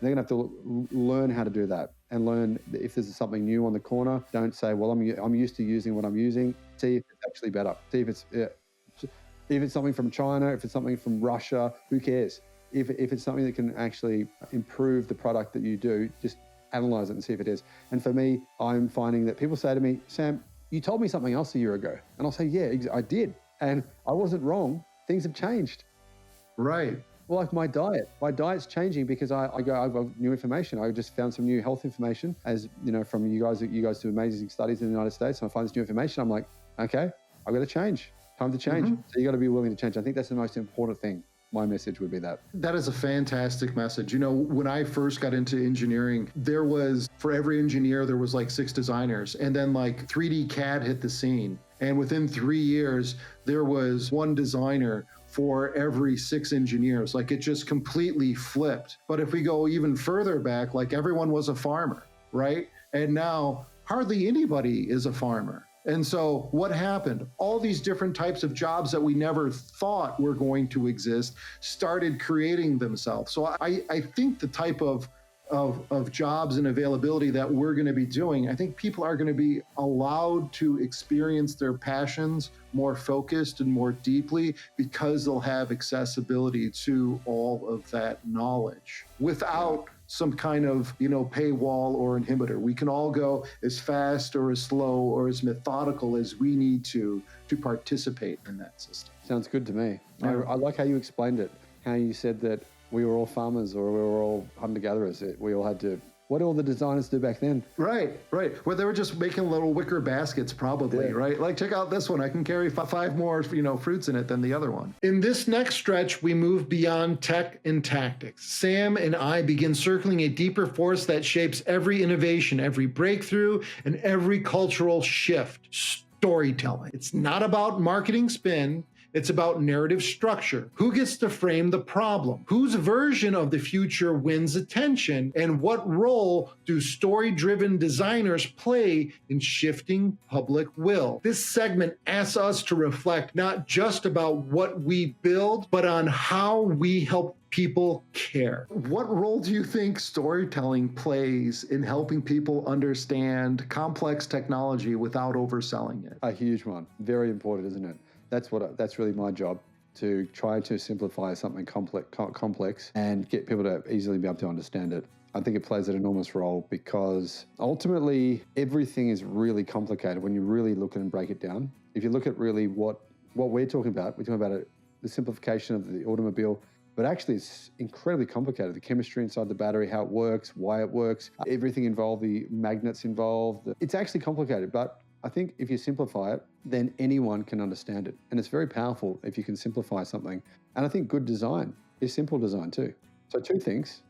they're going to have to learn how to do that and learn if there's something new on the corner. Don't say, well, I'm used to using what I'm using. See if it's actually better. See if it's something from China, if it's something from Russia, who cares? If it's something that can actually improve the product that you do, just analyze it and see if it is. And for me, I'm finding that people say to me, Sam, you told me something else a year ago. And I'll say, yeah, I did. And I wasn't wrong. Things have changed. Right. Well, like my diet's changing because I've got new information. I just found some new health information, as you know, from you guys do amazing studies in the United States. And I find this new information. I'm like, okay, I've got to change. Time to change. So you got to be willing to change. I think that's the most important thing. My message would be that. That is a fantastic message. You know, when I first got into engineering, there was, for every engineer, there was like 6 designers. And then like 3D CAD hit the scene. And within 3 years, there was 1 designer for every 6 engineers. Like it just completely flipped. But if we go even further back, like everyone was a farmer, right? And now hardly anybody is a farmer. And so what happened? All these different types of jobs that we never thought were going to exist started creating themselves. So I think the type of jobs and availability that we're going to be doing, I think people are going to be allowed to experience their passions more focused and more deeply because they'll have accessibility to all of that knowledge without some kind of, you know, paywall or inhibitor. We can all go as fast or as slow or as methodical as we need to participate in that system. Sounds good to me. Yeah. I like how you explained it, how you said that we were all farmers or we were all hunter-gatherers. We all had to... What did all the designers do back then? Right. Well, they were just making little wicker baskets probably, right? Like, check out this one. I can carry 5 more, fruits in it than the other one. In this next stretch, we move beyond tech and tactics. Sam and I begin circling a deeper force that shapes every innovation, every breakthrough, and every cultural shift. Storytelling. It's not about marketing spin. It's about narrative structure. Who gets to frame the problem? Whose version of the future wins attention? And what role do story-driven designers play in shifting public will? This segment asks us to reflect not just about what we build, but on how we help people care. What role do you think storytelling plays in helping people understand complex technology without overselling it? A huge one. Very important, isn't it? That's really my job, to try to simplify something complex and get people to easily be able to understand it. I think it plays an enormous role because ultimately everything is really complicated when you really look at and break it down. If you look at really what we're talking about the simplification of the automobile, but actually it's incredibly complicated. The chemistry inside the battery, how it works, why it works, everything involved, the magnets involved. It's actually complicated, but I think if you simplify it, then anyone can understand it. And it's very powerful if you can simplify something. And I think good design is simple design too. So 2 things.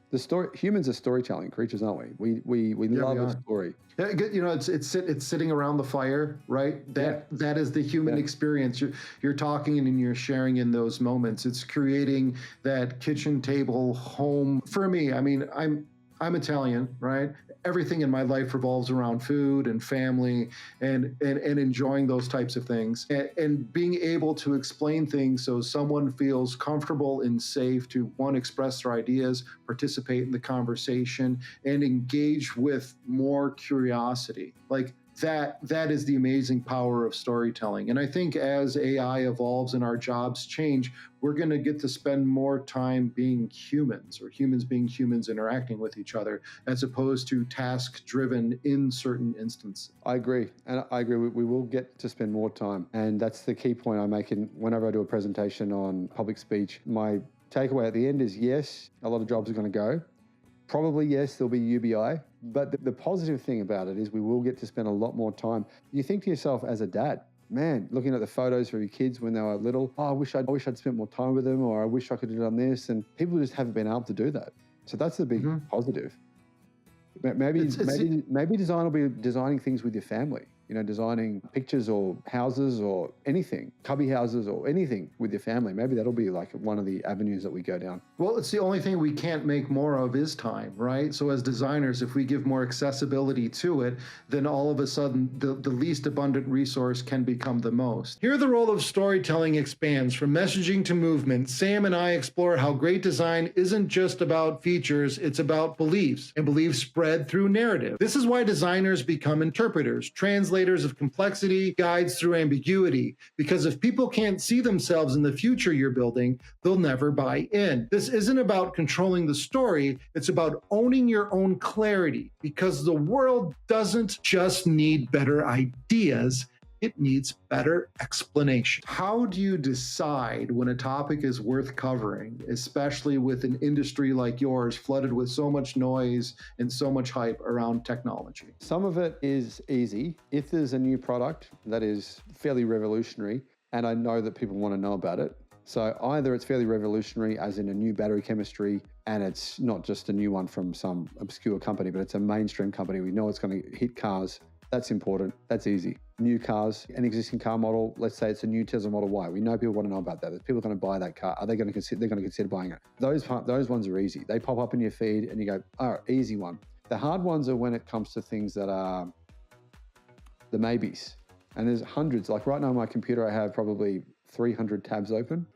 Humans are storytelling creatures, aren't we? We love a story. Yeah, you know, it's sitting around the fire, right? That is the human experience. You're talking and you're sharing in those moments. It's creating that kitchen table home. For me, I mean, I'm Italian, right? Everything in my life revolves around food and family and enjoying those types of things and being able to explain things so someone feels comfortable and safe to, 1, express their ideas, participate in the conversation, and engage with more curiosity. Like that is the amazing power of storytelling. And I think as AI evolves and our jobs change, we're going to get to spend more time being humans, or humans being humans interacting with each other, as opposed to task-driven in certain instances. I agree. And I agree. We will get to spend more time. And that's the key point I make whenever I do a presentation on public speech. My takeaway at the end is, yes, a lot of jobs are going to go. Probably, yes, there'll be UBI. But the positive thing about it is we will get to spend a lot more time. You think to yourself as a dad, man, looking at the photos of your kids when they were little, I wish I'd spent more time with them, or I wish I could have done this. And people just haven't been able to do that. So that's the big positive. Maybe design will be designing things with your family. You know, designing pictures or houses or anything, cubby houses or anything with your family. Maybe that'll be like one of the avenues that we go down. Well, it's the only thing we can't make more of is time, right? So as designers, if we give more accessibility to it, then all of a sudden the least abundant resource can become the most. Here the role of storytelling expands from messaging to movement. Sam and I explore how great design isn't just about features, it's about beliefs, and beliefs spread through narrative. This is why designers become interpreters, translators, translators of complexity, guides through ambiguity. Because if people can't see themselves in the future you're building, they'll never buy in. This isn't about controlling the story, it's about owning your own clarity, because the world doesn't just need better ideas, it needs better explanation. How do you decide when a topic is worth covering, especially with an industry like yours flooded with so much noise and so much hype around technology? Some of it is easy. If there's a new product that is fairly revolutionary and I know that people want to know about it, so either it's fairly revolutionary as in a new battery chemistry and it's not just a new one from some obscure company, but it's a mainstream company. We know it's going to hit cars. That's important. That's easy. New cars, an existing car model, let's say it's a new Tesla Model Y. We know people want to know about that. There's people going to buy that car. Are they going to consider, they're going to consider buying it? Those ones are easy. They pop up in your feed and you go, oh, easy one. The hard ones are when it comes to things that are the maybes. And there's hundreds. Like right now on my computer, I have probably 300 tabs open.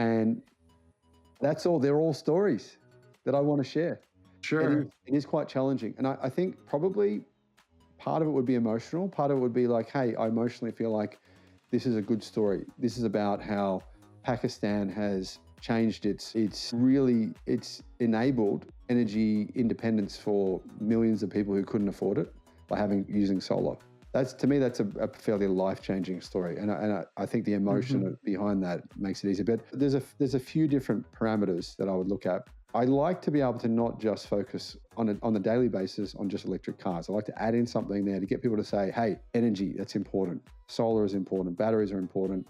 And that's all. They're all stories that I want to share. Sure. It is quite challenging. And I think probably part of it would be emotional. Part of it would be like, hey, I emotionally feel like this is a good story. This is about how Pakistan has changed it's enabled energy independence for millions of people who couldn't afford it by using solar. To me, that's a fairly life-changing story. And I think the emotion behind that makes it easy. But there's a few different parameters that I would look at. I like to be able to not just focus on a daily basis on just electric cars. I like to add in something there to get people to say, hey, energy, that's important. Solar is important. Batteries are important.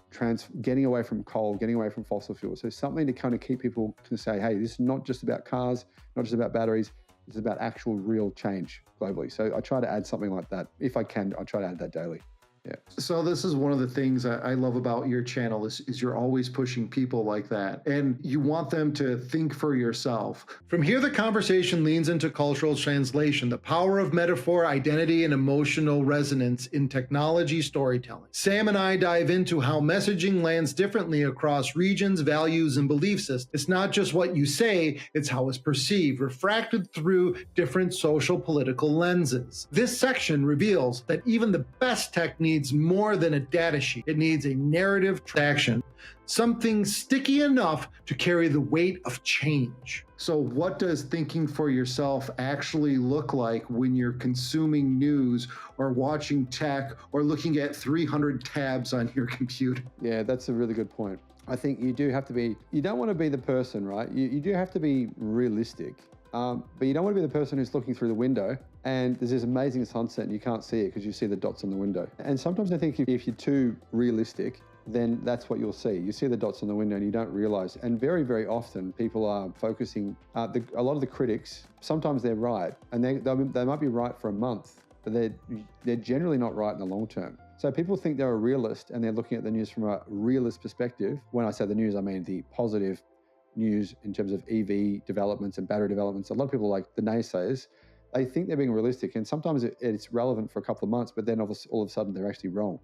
Getting away from coal, getting away from fossil fuels. So something to kind of keep people to say, hey, this is not just about cars, not just about batteries. It's about actual real change globally. So I try to add something like that. If I can, I try to add that daily. Yeah. So this is one of the things I love about your channel is you're always pushing people like that, and you want them to think for yourself. From here, the conversation leans into cultural translation, the power of metaphor, identity, and emotional resonance in technology storytelling. Sam and I dive into how messaging lands differently across regions, values, and belief systems. It's not just what you say, it's how it's perceived, refracted through different social political lenses. This section reveals that even the best techniques needs more than a data sheet. It needs a narrative traction, something sticky enough to carry the weight of change. So what does thinking for yourself actually look like when you're consuming news or watching tech or looking at 300 tabs on your computer? Yeah, that's a really good point. I think you do have to be, you don't want to be the person, right? You do have to be realistic. But you don't want to be the person who's looking through the window and there's this amazing sunset and you can't see it because you see the dots on the window. And sometimes I think if you're too realistic, then that's what you'll see. You see the dots on the window and you don't realize. And very, very often people are focusing, a lot of the critics, sometimes they're right and they might be right for a month, but they're generally not right in the long term. So people think they're a realist and they're looking at the news from a realist perspective. When I say the news, I mean the positive news in terms of EV developments and battery developments. A lot of people, like the naysayers, they think they're being realistic, and sometimes it's relevant for a couple of months, but then all of a sudden they're actually wrong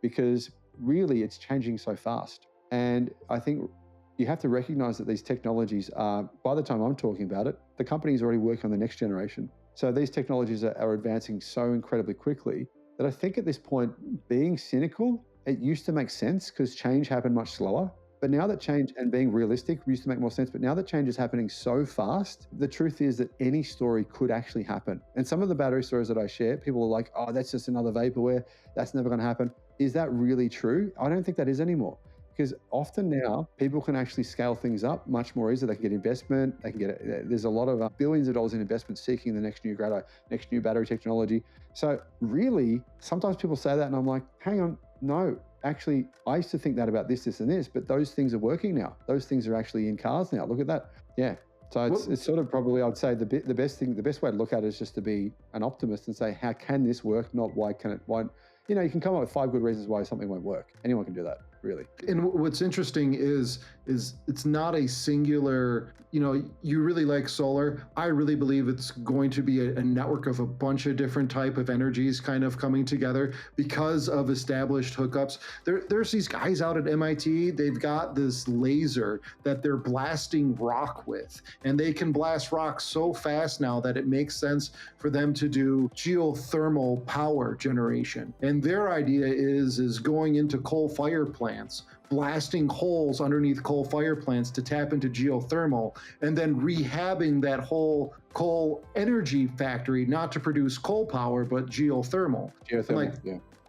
because really it's changing so fast. And I think you have to recognize that these technologies are, by the time I'm talking about it, the company is already working on the next generation. So these technologies are advancing so incredibly quickly that I think at this point, being cynical, it used to make sense because change happened much slower. But now that change and being realistic used to make more sense, but now that change is happening so fast, the truth is that any story could actually happen. And some of the battery stories that I share, people are like, oh, that's just another vaporware. That's never going to happen. Is that really true? I don't think that is anymore. Because often now people can actually scale things up much more easily. They can get investment. They can get there's a lot of billions of dollars in investment seeking the next new battery technology. So really, sometimes people say that and I'm like, hang on, no. Actually, I used to think that about this, and this, but those things are working now. Those things are actually in cars now. Look at that. Yeah. So it's sort of probably, I would say the best way to look at it is just to be an optimist and say, how can this work? Not why can it, why, you can come up with 5 good reasons why something won't work. Anyone can do that. really. And what's interesting is it's not a singular, you really like solar. I really believe it's going to be a network of a bunch of different type of energies kind of coming together because of established hookups. There's these guys out at MIT, they've got this laser that they're blasting rock with, and they can blast rock so fast now that it makes sense for them to do geothermal power generation. And their idea is going into coal fire plants, blasting holes underneath coal fire plants to tap into geothermal, and then rehabbing that whole coal energy factory, not to produce coal power, but geothermal.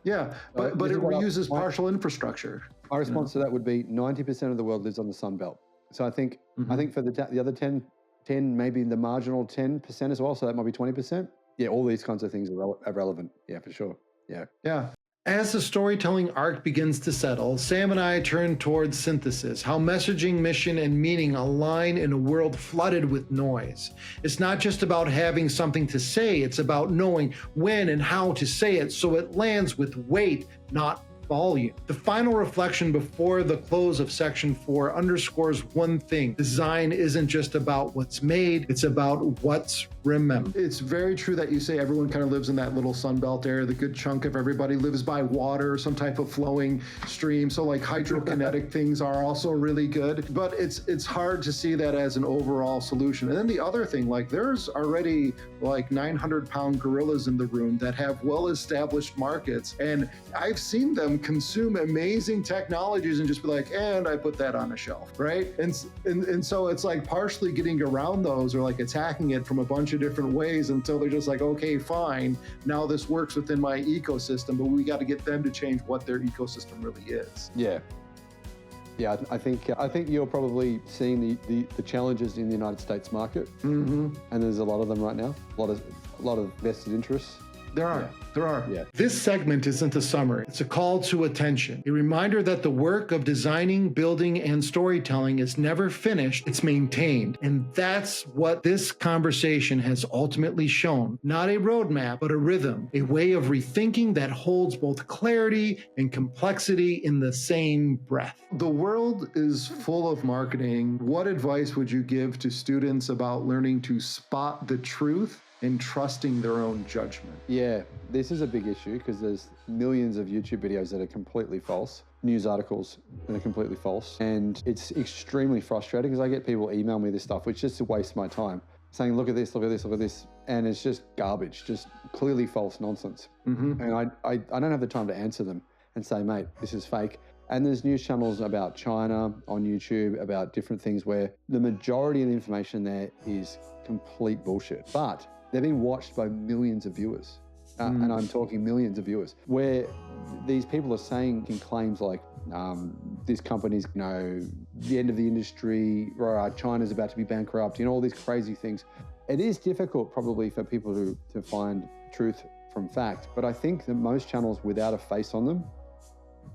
Yeah, but it reuses partial infrastructure. My response to that would be 90% of the world lives on the Sun Belt. So I think for the other 10, maybe the marginal 10% as well, so that might be 20%. Yeah, all these kinds of things are relevant. Yeah, for sure. Yeah. As the storytelling arc begins to settle, Sam and I turn towards synthesis, how messaging, mission, and meaning align in a world flooded with noise. It's not just about having something to say, it's about knowing when and how to say it so it lands with weight, not volume. The final reflection before the close of section 4 underscores one thing: design isn't just about what's made, it's about what's remembered. It's very true that you say everyone kind of lives in that little Sunbelt area. The good chunk of everybody lives by water or some type of flowing stream. So like hydrokinetic things are also really good, but it's hard to see that as an overall solution. And then the other thing, like there's already like 900-pound gorillas in the room that have well-established markets, and I've seen them consume amazing technologies and just be like, and I put that on a shelf, right? And so it's like partially getting around those or like attacking it from a bunch of different ways until they're just like, okay, fine, now this works within my ecosystem, but we got to get them to change what their ecosystem really is. Yeah, I think you're probably seeing the challenges in the United States market, and there's a lot of them right now. A lot of vested interests. There are. Yeah. This segment isn't a summary. It's a call to attention. A reminder that the work of designing, building, and storytelling is never finished. It's maintained. And that's what this conversation has ultimately shown. Not a roadmap, but a rhythm, a way of rethinking that holds both clarity and complexity in the same breath. The world is full of marketing. What advice would you give to students about learning to spot the truth and trusting their own judgment? Yeah, this is a big issue because there's millions of YouTube videos that are completely false, news articles that are completely false, and it's extremely frustrating because I get people email me this stuff, which just to waste my time, saying, look at this, and it's just garbage, just clearly false nonsense. And I don't have the time to answer them and say, mate, this is fake. And there's news channels about China on YouTube, about different things where the majority of the information there is complete bullshit. But they're being watched by millions of viewers. And I'm talking millions of viewers, where these people are saying claims like this company's, the end of the industry, China's about to be bankrupt, all these crazy things. It is difficult probably for people to find truth from fact, but I think that most channels without a face on them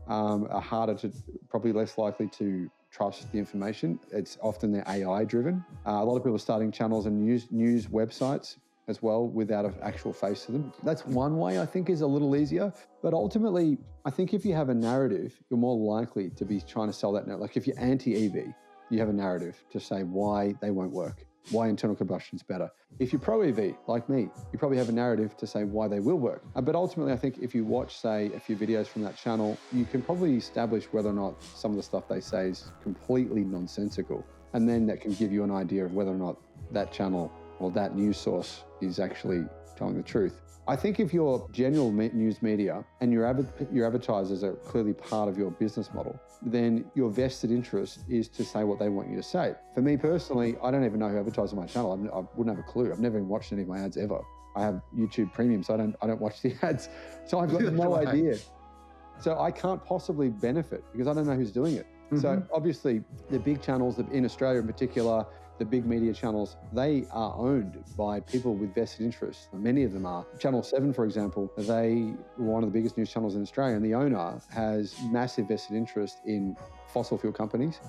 are harder to, probably less likely to trust the information. It's often they're AI driven. A lot of people are starting channels and news websites as well without an actual face to them. That's one way I think is a little easier. But ultimately, I think if you have a narrative, you're more likely to be trying to sell that narrative. Like if you're anti-EV, you have a narrative to say why they won't work, why internal combustion's better. If you're pro-EV, like me, you probably have a narrative to say why they will work. But ultimately, I think if you watch, say, a few videos from that channel, you can probably establish whether or not some of the stuff they say is completely nonsensical. And then that can give you an idea of whether or not that channel or that news source is actually telling the truth. I think if you're general news media and your advertisers are clearly part of your business model, then your vested interest is to say what they want you to say. For me personally, I don't even know who advertises on my channel. I wouldn't have a clue. I've never even watched any of my ads ever. I have YouTube Premium, so I don't watch the ads. So I've got no idea. So I can't possibly benefit because I don't know who's doing it. So obviously the big channels in Australia in particular, the big media channels, they are owned by people with vested interests. Many of them are. Channel 7, for example, they were one of the biggest news channels in Australia, and the owner has massive vested interest in fossil fuel companies.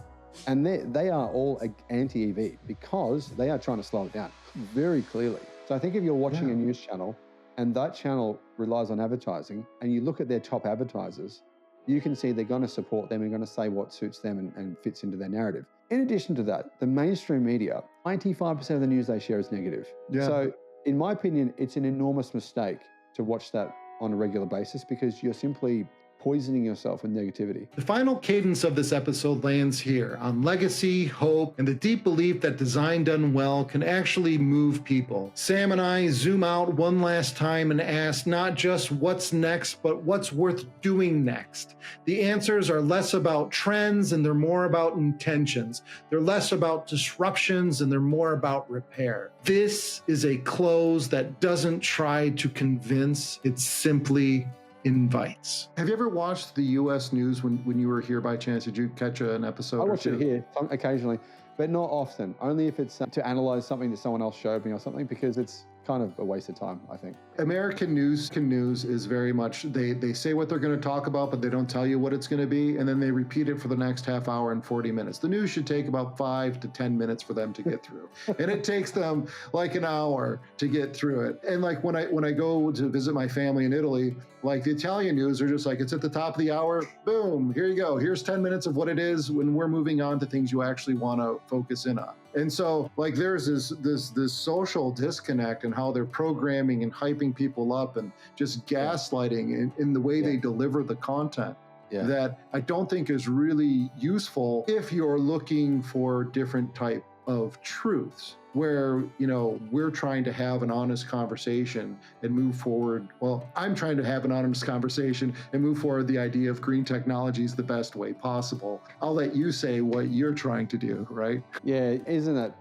And they are all anti-EV because they are trying to slow it down very clearly. So I think if you're watching a news channel and that channel relies on advertising and you look at their top advertisers, you can see they're going to support them and going to say what suits them and fits into their narrative. In addition to that, the mainstream media, 95% of the news they share is negative. Yeah. So in my opinion, it's an enormous mistake to watch that on a regular basis because you're simply poisoning yourself with negativity. The final cadence of this episode lands here on legacy, hope, and the deep belief that design done well can actually move people. Sam and I zoom out one last time and ask not just what's next, but what's worth doing next. The answers are less about trends and they're more about intentions. They're less about disruptions and they're more about repair. This is a close that doesn't try to convince, it simply invites. Have you ever watched the U.S. news when you were here by chance? Did you catch an episode I or watch two? it here occasionally, but not often. Only if it's to analyze something that someone else showed me or something, because it's kind of a waste of time, I think. American news is very much, they say what they're going to talk about, but they don't tell you what it's going to be, and then they repeat it for the next half hour and 40 minutes. The news should take about 5 to 10 minutes for them to get through. And it takes them like an hour to get through it. And like when I go to visit my family in Italy, like the Italian news are just like, it's at the top of the hour, boom, here you go. Here's 10 minutes of what it is when we're moving on to things you actually want to focus in on. And so like there's this social disconnect in how they're programming and hyping people up and just gaslighting in the way they deliver the content that I don't think is really useful if you're looking for different type of truths where, you know, we're trying to have an honest conversation and move forward. Well, I'm trying to have an honest conversation and move forward the idea of green technologies the best way possible. I'll let you say what you're trying to do, right? Yeah,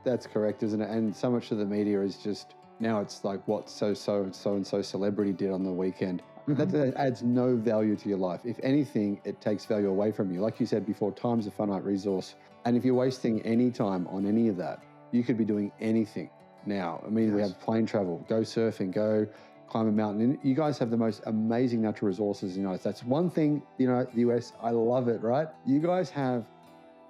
that's correct, isn't it? And so much of the media is just, now it's like what so-and-so celebrity did on the weekend. That adds no value to your life. If anything, it takes value away from you. Like you said before, time's a finite resource. And if you're wasting any time on any of that, you could be doing anything now. I mean, we have plane travel, go surfing, go climb a mountain. And you guys have the most amazing natural resources in the United States. One thing, you know, the US, I love it, right? You guys have,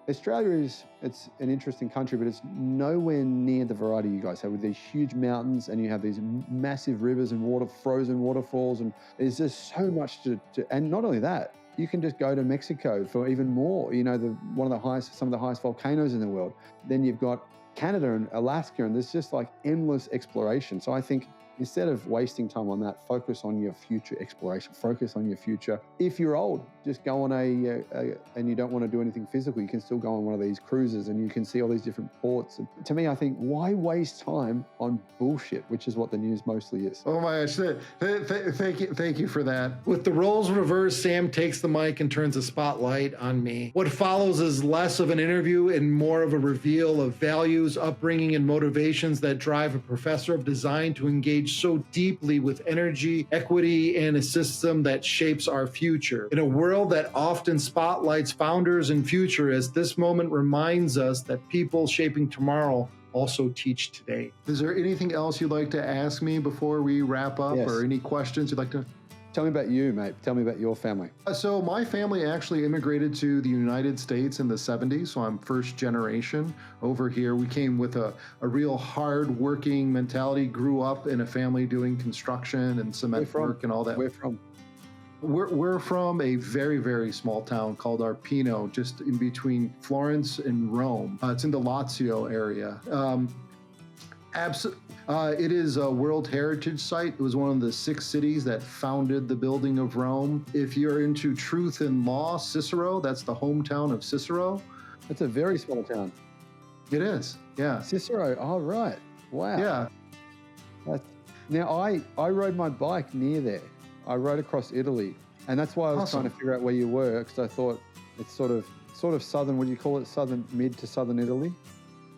Australia it's an interesting country, but it's nowhere near the variety you guys have with these huge mountains, and you have these massive rivers and frozen waterfalls. And there's just so much to and not only that, you can just go to Mexico for even more, you know, some of the highest volcanoes in the world. Then you've got Canada and Alaska, and there's just like endless exploration. So I think instead of wasting time on that, focus on your future exploration, focus on your future. If you're old, just go on and you don't want to do anything physical, you can still go on one of these cruises and you can see all these different ports. And to me, I think, why waste time on bullshit, which is what the news mostly is. Oh my gosh, thank you for that. With the roles reversed, Sam takes the mic and turns a spotlight on me. What follows is less of an interview and more of a reveal of values, upbringing, and motivations that drive a professor of design to engage so deeply with energy, equity, and a system that shapes our future. In a world that often spotlights founders and futurists, this moment reminds us that people shaping tomorrow also teach today. Is there anything else you'd like to ask me before we wrap up, or any questions you'd like to? Tell me about you, mate. Tell me about your family. So my family actually immigrated to the United States in the 70s. So I'm first generation over here. We came with a real hard working mentality, grew up in a family doing construction and cement work and all that. Where from? We're from a very, very small town called Arpino, just in between Florence and Rome. It's in the Lazio area. It is a World Heritage Site. It was one of the 6 cities that founded the building of Rome. If you're into truth and law, Cicero, that's the hometown of Cicero. It's a very small town. It is, yeah. Cicero, oh, right. Wow. Yeah. Now, I rode my bike near there. I rode across Italy. And that's why I was trying to figure out where you were, because I thought it's sort of southern, what do you call it? Mid to southern Italy?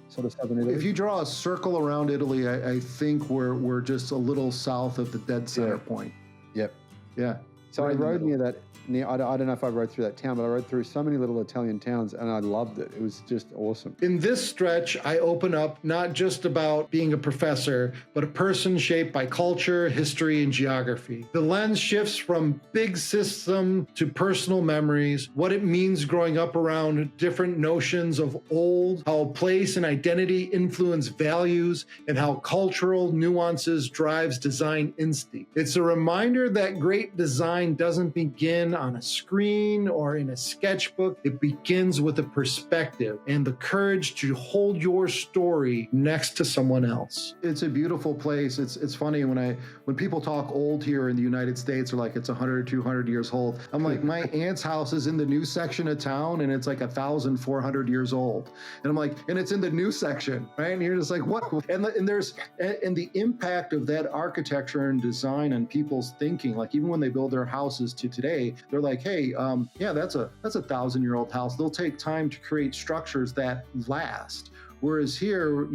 Sort of southern Italy. If you draw a circle around Italy, I think we're just a little south of the dead center point. Yep. Yeah. So I rode near that. I don't know if I rode through that town, but I rode through so many little Italian towns and I loved it. It was just awesome. In this stretch, I open up not just about being a professor, but a person shaped by culture, history, and geography. The lens shifts from big system to personal memories, what it means growing up around different notions of old, how place and identity influence values, and how cultural nuances drives design instinct. It's a reminder that great design design doesn't begin on a screen or in a sketchbook. It begins with a perspective and the courage to hold your story next to someone else. It's a beautiful place. It's funny when people talk old here in the United States, or like it's 100 or 200 years old. I'm like, my aunt's house is in the new section of town and it's like 1,400 years old. And I'm like, and it's in the new section, right? And you're just like, what? And the impact of that architecture and design on people's thinking, like even when they build their houses to today, they're like, hey, yeah, that's a 1,000-year-old house. They'll take time to create structures that last. Whereas here,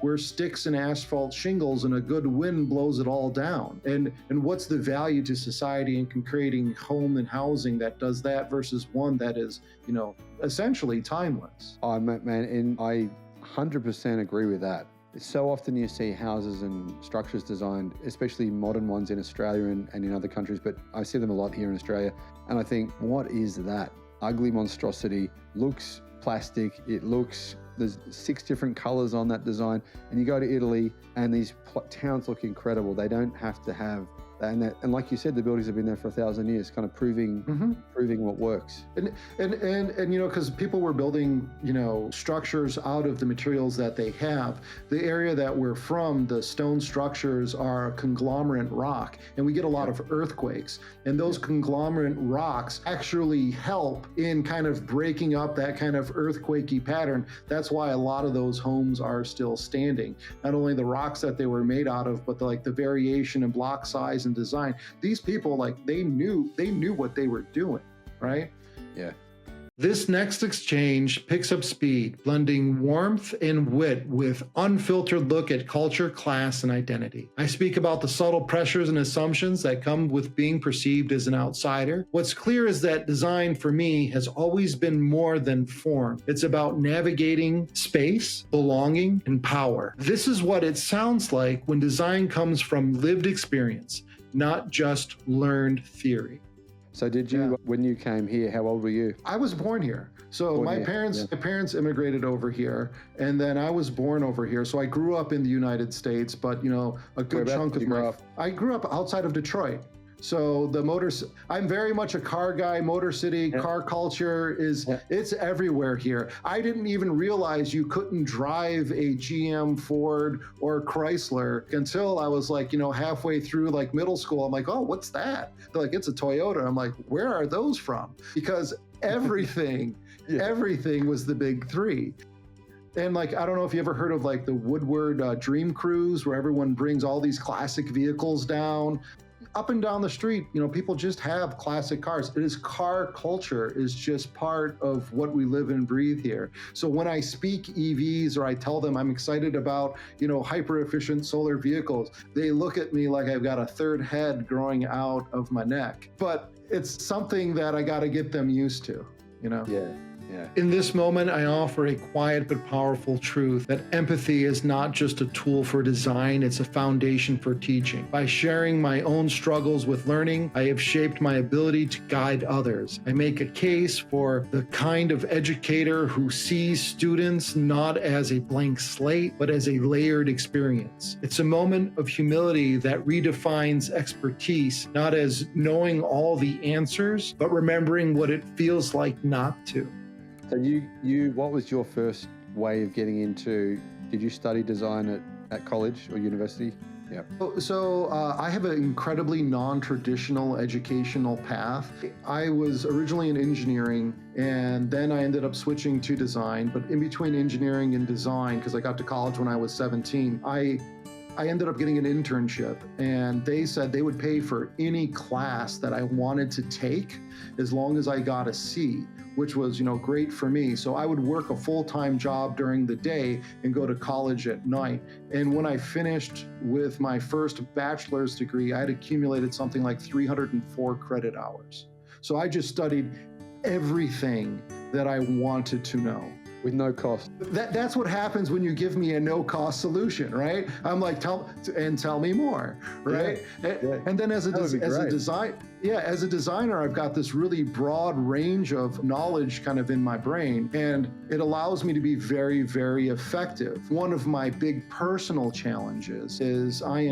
we're sticks and asphalt shingles and a good wind blows it all down. And what's the value to society in creating home and housing that does that versus one that is, essentially timeless? Oh, man, and I 100% agree with that. So often you see houses and structures designed, especially modern ones in Australia and in other countries, but I see them a lot here in Australia. And I think, what is that ugly monstrosity? Looks plastic. There's 6 different colors on that design. And you go to Italy and these towns look incredible. They don't have to have that. And like you said, the buildings have been there for 1,000 years, kind of proving what works. And because people were building, structures out of the materials that they have. The area that we're from, the stone structures are conglomerate rock, and we get a lot of earthquakes. And those conglomerate rocks actually help in kind of breaking up that kind of earthquakey pattern. That's why a lot of those homes are still standing. Not only the rocks that they were made out of, but the variation in block size and design. These people, they knew what they were doing, right? Yeah. This next exchange picks up speed, blending warmth and wit with unfiltered look at culture, class, and identity. I speak about the subtle pressures and assumptions that come with being perceived as an outsider. What's clear is that design for me has always been more than form. It's about navigating space, belonging, and power. This is what it sounds like when design comes from lived experience, not just learned theory. So did you, when you came here, how old were you? I was born here. So my parents immigrated over here, and then I was born over here. So I grew up in the United States, but a good chunk of I grew up outside of Detroit. So I'm very much a car guy. Motor City, car culture it's everywhere here. I didn't even realize you couldn't drive a GM, Ford, or Chrysler until I was halfway through middle school. I'm like, oh, what's that? They're like, it's a Toyota. I'm like, where are those from? Because everything was the big three. And I don't know if you ever heard of the Woodward Dream Cruise, where everyone brings all these classic vehicles down. Up and down the street, people just have classic cars. Car culture is just part of what we live and breathe here. So when I speak EVs or I tell them I'm excited about, hyper efficient solar vehicles, they look at me like I've got a third head growing out of my neck. But it's something that I got to get them used to, Yeah. In this moment, I offer a quiet but powerful truth that empathy is not just a tool for design, it's a foundation for teaching. By sharing my own struggles with learning, I have shaped my ability to guide others. I make a case for the kind of educator who sees students not as a blank slate, but as a layered experience. It's a moment of humility that redefines expertise, not as knowing all the answers, but remembering what it feels like not to. So what was your first way of getting into, did you study design at college or university? Yeah. So I have an incredibly non-traditional educational path. I was originally in engineering, and then I ended up switching to design. But in between engineering and design, because I got to college when I was 17, I ended up getting an internship, and they said they would pay for any class that I wanted to take as long as I got a C, which was, great for me. So I would work a full-time job during the day and go to college at night. And when I finished with my first bachelor's degree, I had accumulated something like 304 credit hours. So I just studied everything that I wanted to know. With no cost. That's what happens when you give me a no-cost solution, right? I'm like, tell me more, right? Yeah. And then as a designer, I've got this really broad range of knowledge kind of in my brain, and it allows me to be very, very effective. One of my big personal challenges is I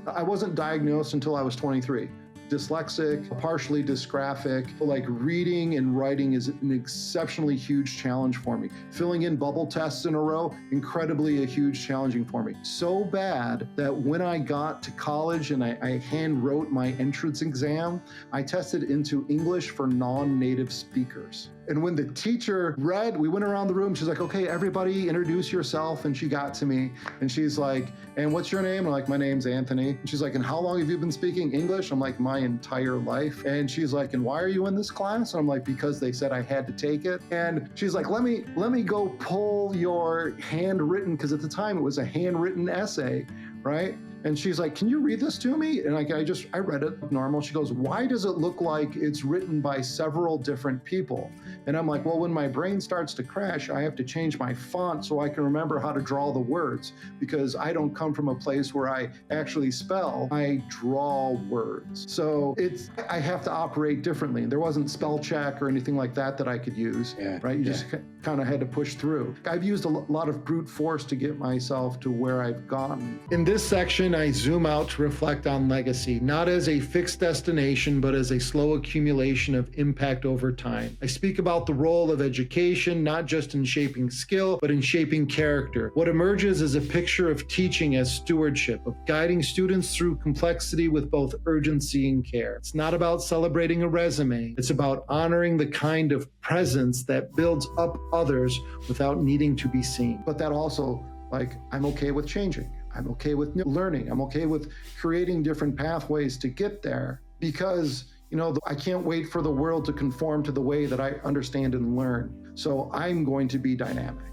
wasn't diagnosed until I was 23. dyslexic, partially dysgraphic. Like reading and writing is an exceptionally huge challenge for me. Filling in bubble tests in a row, incredibly a huge challenging for me. So bad that when I got to college and I hand wrote my entrance exam, I tested into English for non-native speakers. And when the teacher read, we went around the room, she's like, okay, everybody introduce yourself. And she got to me and she's like, and what's your name? I'm like, my name's Anthony. And she's like, and how long have you been speaking English? I'm like, my entire life. And she's like, and why are you in this class? And I'm like, because they said I had to take it. And she's like, let me go pull your handwritten, because at the time it was a handwritten essay, right? And she's like, can you read this to me? And I read it normal. She goes, why does it look like it's written by several different people? And I'm like, well, when my brain starts to crash, I have to change my font so I can remember how to draw the words, because I don't come from a place where I actually spell, I draw words. So I have to operate differently. There wasn't spell check or anything like that I could use, right? You just kind of had to push through. I've used a lot of brute force to get myself to where I've gotten. In this section, I zoom out to reflect on legacy, not as a fixed destination, but as a slow accumulation of impact over time. I speak about the role of education, not just in shaping skill, but in shaping character. What emerges is a picture of teaching as stewardship, of guiding students through complexity with both urgency and care. It's not about celebrating a resume. It's about honoring the kind of presence that builds up others without needing to be seen. But that also, like, I'm okay with changing. I'm okay with learning. I'm okay with creating different pathways to get there, because, you know, I can't wait for the world to conform to the way that I understand and learn. So I'm going to be dynamic.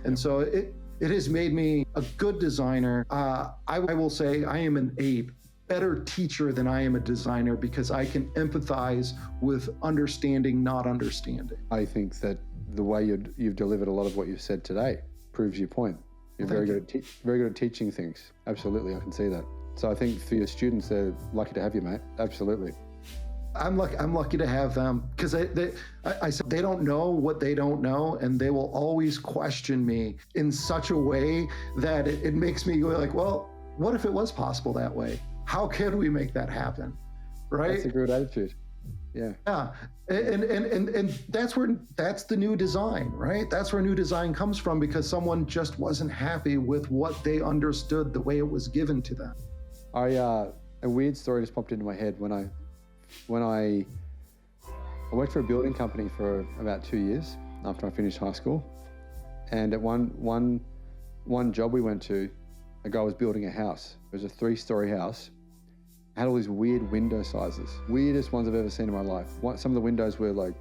And so it has made me a good designer. I will say I am a better teacher than I am a designer, because I can empathize with understanding, not understanding. I think that the way you've delivered a lot of what you've said today proves your point. You're very good at teaching things. Absolutely, I can see that. So I think for your students, they're lucky to have you, mate. Absolutely. I'm lucky to have them, because I said they don't know what they don't know, and they will always question me in such a way that it makes me go like, well, what if it was possible that way? How can we make that happen? Right? That's a good attitude. Yeah. Yeah. And that's the new design, right? That's where new design comes from, because someone just wasn't happy with what they understood the way it was given to them. A weird story just popped into my head when I worked for a building company for about 2 years after I finished high school. And at one job we went to, a guy was building a house. It was a 3-story house. Had all these weird window sizes, weirdest ones I've ever seen in my life. Some of the windows were like,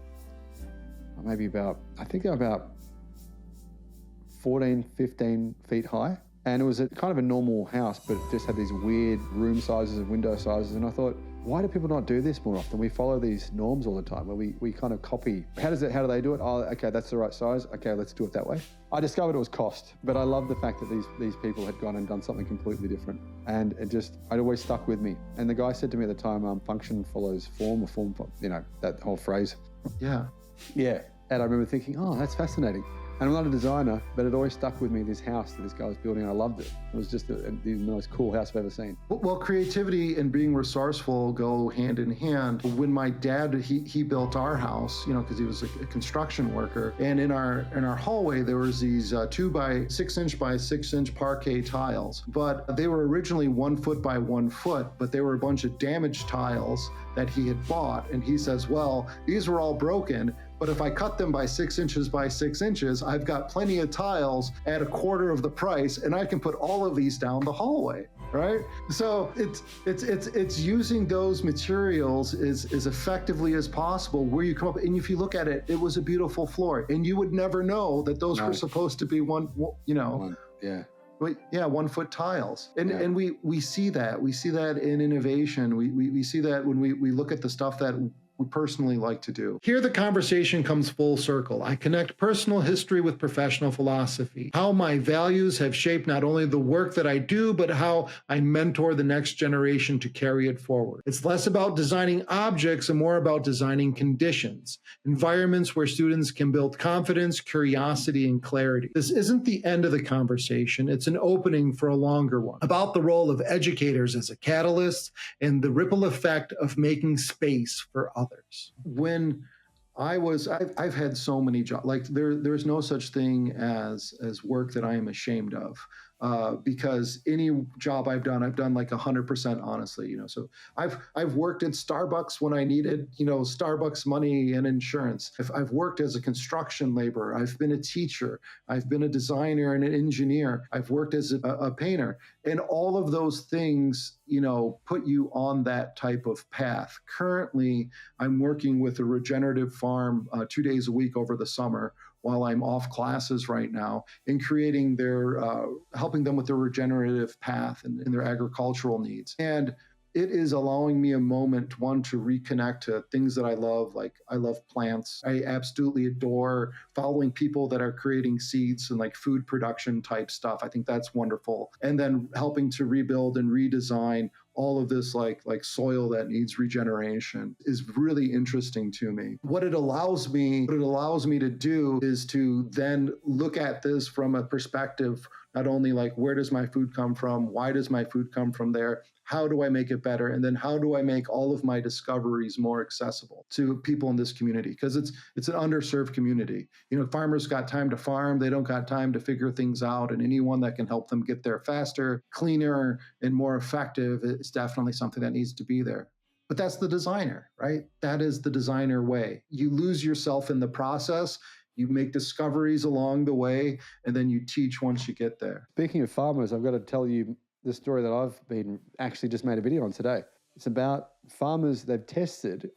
maybe I think they were about 14, 15 feet high. And it was kind of a normal house, but it just had these weird room sizes and window sizes. And I thought, why do people not do this more often? We follow these norms all the time where we kind of copy. How do they do it? Oh, okay, that's the right size. Okay, let's do it that way. I discovered it was cost, but I love the fact that these people had gone and done something completely different. And it always stuck with me. And the guy said to me at the time, function follows form, or form, that whole phrase. Yeah. Yeah. And I remember thinking, oh, that's fascinating. And I'm not a designer, but it always stuck with me, this house that this guy was building. I loved it. It was just the most cool house I've ever seen. Well, creativity and being resourceful go hand in hand. When my dad, he built our house, because he was a construction worker. And in our hallway, there was these 2 by 6 inch by 6 inch parquet tiles. But they were originally 1 foot by 1 foot, but they were a bunch of damaged tiles that he had bought. And he says, well, these were all broken, but if I cut them by 6 inches by 6 inches, I've got plenty of tiles at a quarter of the price, and I can put all of these down the hallway, right? So it's using those materials as effectively as possible, where you come up, and if you look at it, it was a beautiful floor, and you would never know that those were supposed to be 1 foot tiles. And we see that. We see that in innovation. We see that when we look at the stuff that we personally like to do. Here, the conversation comes full circle. I connect personal history with professional philosophy, how my values have shaped not only the work that I do, but how I mentor the next generation to carry it forward. It's less about designing objects and more about designing conditions, environments where students can build confidence, curiosity, and clarity. This isn't the end of the conversation. It's an opening for a longer one about the role of educators as a catalyst and the ripple effect of making space for others. When I've had so many jobs, like there's no such thing as work that I am ashamed of. Because any job I've done like 100% honestly, so I've worked at Starbucks when I needed, Starbucks money and insurance. I've worked as a construction laborer. I've been a teacher. I've been a designer and an engineer. I've worked as a painter, and all of those things, put you on that type of path. Currently, I'm working with a regenerative farm 2 days a week over the summer, while I'm off classes right now, in creating helping them with their regenerative path and their agricultural needs. And it is allowing me a moment, one, to reconnect to things that I love. Like I love plants. I absolutely adore following people that are creating seeds and like food production type stuff. I think that's wonderful. And then helping to rebuild and redesign all of this like soil that needs regeneration is really interesting to me. What it allows me to do is to then look at this from a perspective, not only like, where does my food come from? Why does my food come from there? How do I make it better? And then how do I make all of my discoveries more accessible to people in this community? Because it's an underserved community. Farmers got time to farm. They don't got time to figure things out. And anyone that can help them get there faster, cleaner, and more effective is definitely something that needs to be there. But that's the designer, right? That is the designer way. You lose yourself in the process. You make discoveries along the way, and then you teach once you get there. Speaking of farmers, I've got to tell you the story that I've been actually just made a video on today. It's about farmers. They've tested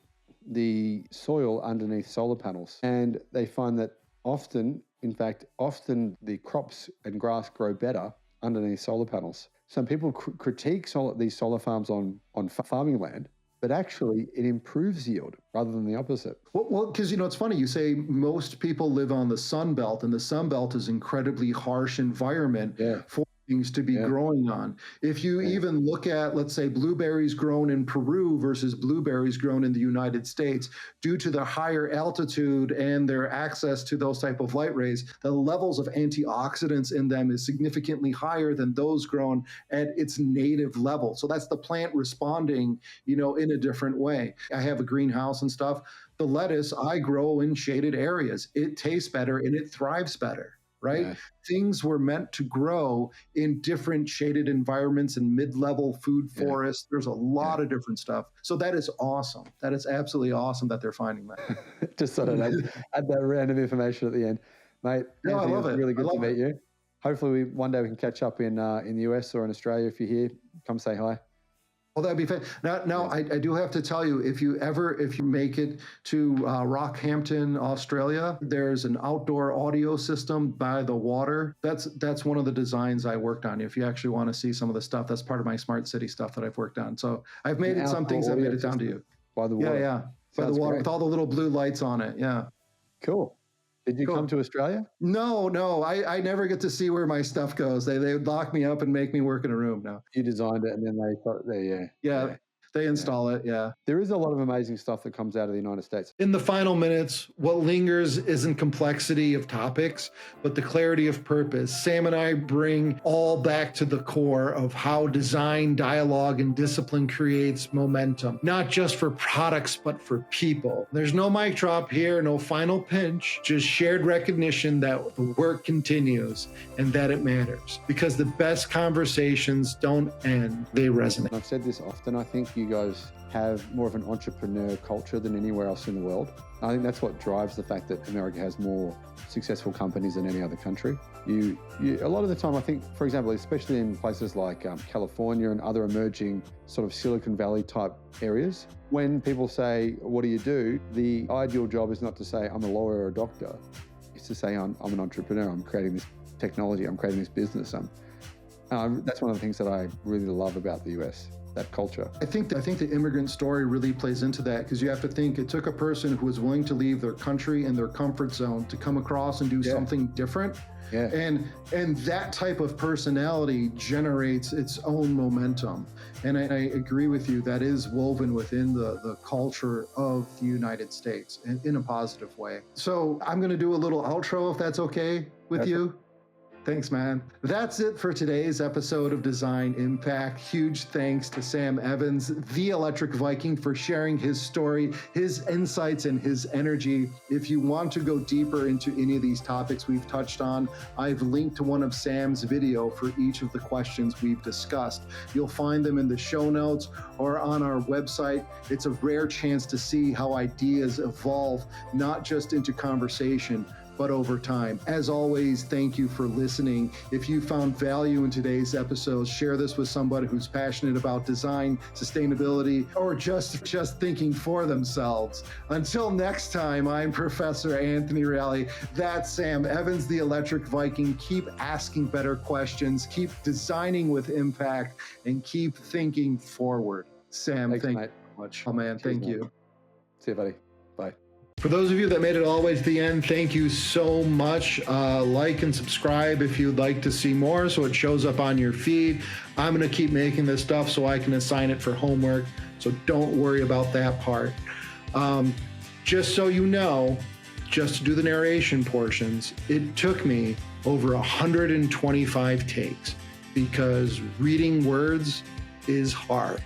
the soil underneath solar panels, and they find that often the crops and grass grow better underneath solar panels. Some people critique these solar farms on farming land, but actually it improves yield rather than the opposite. Well, because it's funny, you say most people live on the Sun Belt, and the Sun Belt is incredibly harsh environment for things to be growing on. If you even look at, let's say, blueberries grown in Peru versus blueberries grown in the United States, due to the higher altitude and their access to those type of light rays, the levels of antioxidants in them is significantly higher than those grown at its native level. So that's the plant responding, in a different way. I have a greenhouse and stuff. The lettuce I grow in shaded areas. It tastes better and it thrives better. Right? Yeah. Things were meant to grow in different shaded environments and mid-level food forests. There's a lot of different stuff. So that is awesome. That is absolutely awesome that they're finding that. Just sort of add that random information at the end. Mate, no, I love it. Really good to meet you. Hopefully one day we can catch up in the US or in Australia. If you're here, come say hi. Well, that'd be fantastic. Now I do have to tell you, if you make it to Rockhampton, Australia, there's an outdoor audio system by the water. That's one of the designs I worked on. If you actually want to see some of the stuff, that's part of my smart city stuff that I've worked on. So I've made it some things. I've made it down to you. By the water. Yeah. By the water, with all the little blue lights on it. Yeah. Cool. Did you come to Australia? No. I never get to see where my stuff goes. They would lock me up and make me work in a room now. You designed it and then they thought, they install it. Yeah. There is a lot of amazing stuff that comes out of the United States. In the final minutes, what lingers isn't complexity of topics, but the clarity of purpose. Sam and I bring all back to the core of how design, dialogue, and discipline creates momentum, not just for products, but for people. There's no mic drop here, no final pinch, just shared recognition that the work continues and that it matters, because the best conversations don't end, they resonate. I've said this often, I think you guys have more of an entrepreneur culture than anywhere else in the world. I think that's what drives the fact that America has more successful companies than any other country. You a lot of the time, I think, for example, especially in places like California and other emerging sort of Silicon Valley type areas, when people say, what do you do? The ideal job is not to say, I'm a lawyer or a doctor. It's to say, I'm an entrepreneur. I'm creating this technology. I'm creating this business. That's one of the things that I really love about the US, that culture. I think the immigrant story really plays into that, because you have to think it took a person who was willing to leave their country and their comfort zone to come across and do something different. Yeah. And that type of personality generates its own momentum. And I agree with you, that is woven within the culture of the United States in a positive way. So I'm going to do a little outro, if that's okay with you. Thanks, man. That's it for today's episode of Design Impact. Huge thanks to Sam Evans, the Electric Viking, for sharing his story, his insights, and his energy. If you want to go deeper into any of these topics we've touched on, I've linked to one of Sam's video for each of the questions we've discussed. You'll find them in the show notes or on our website. It's a rare chance to see how ideas evolve, not just into conversation, but over time. As always, thank you for listening. If you found value in today's episode, share this with somebody who's passionate about design, sustainability, or just thinking for themselves. Until next time, I'm Professor Anthony Reale. That's Sam Evans, the Electric Viking. Keep asking better questions, keep designing with impact, and keep thinking forward. Sam, thank you so much. Oh man, thank you. See you, buddy. Bye. For those of you that made it all the way to the end, thank you so much. Like and subscribe if you'd like to see more, so it shows up on your feed. I'm going to keep making this stuff so I can assign it for homework, so don't worry about that part. Just so you know, just to do the narration portions, it took me over 125 takes, because reading words is hard.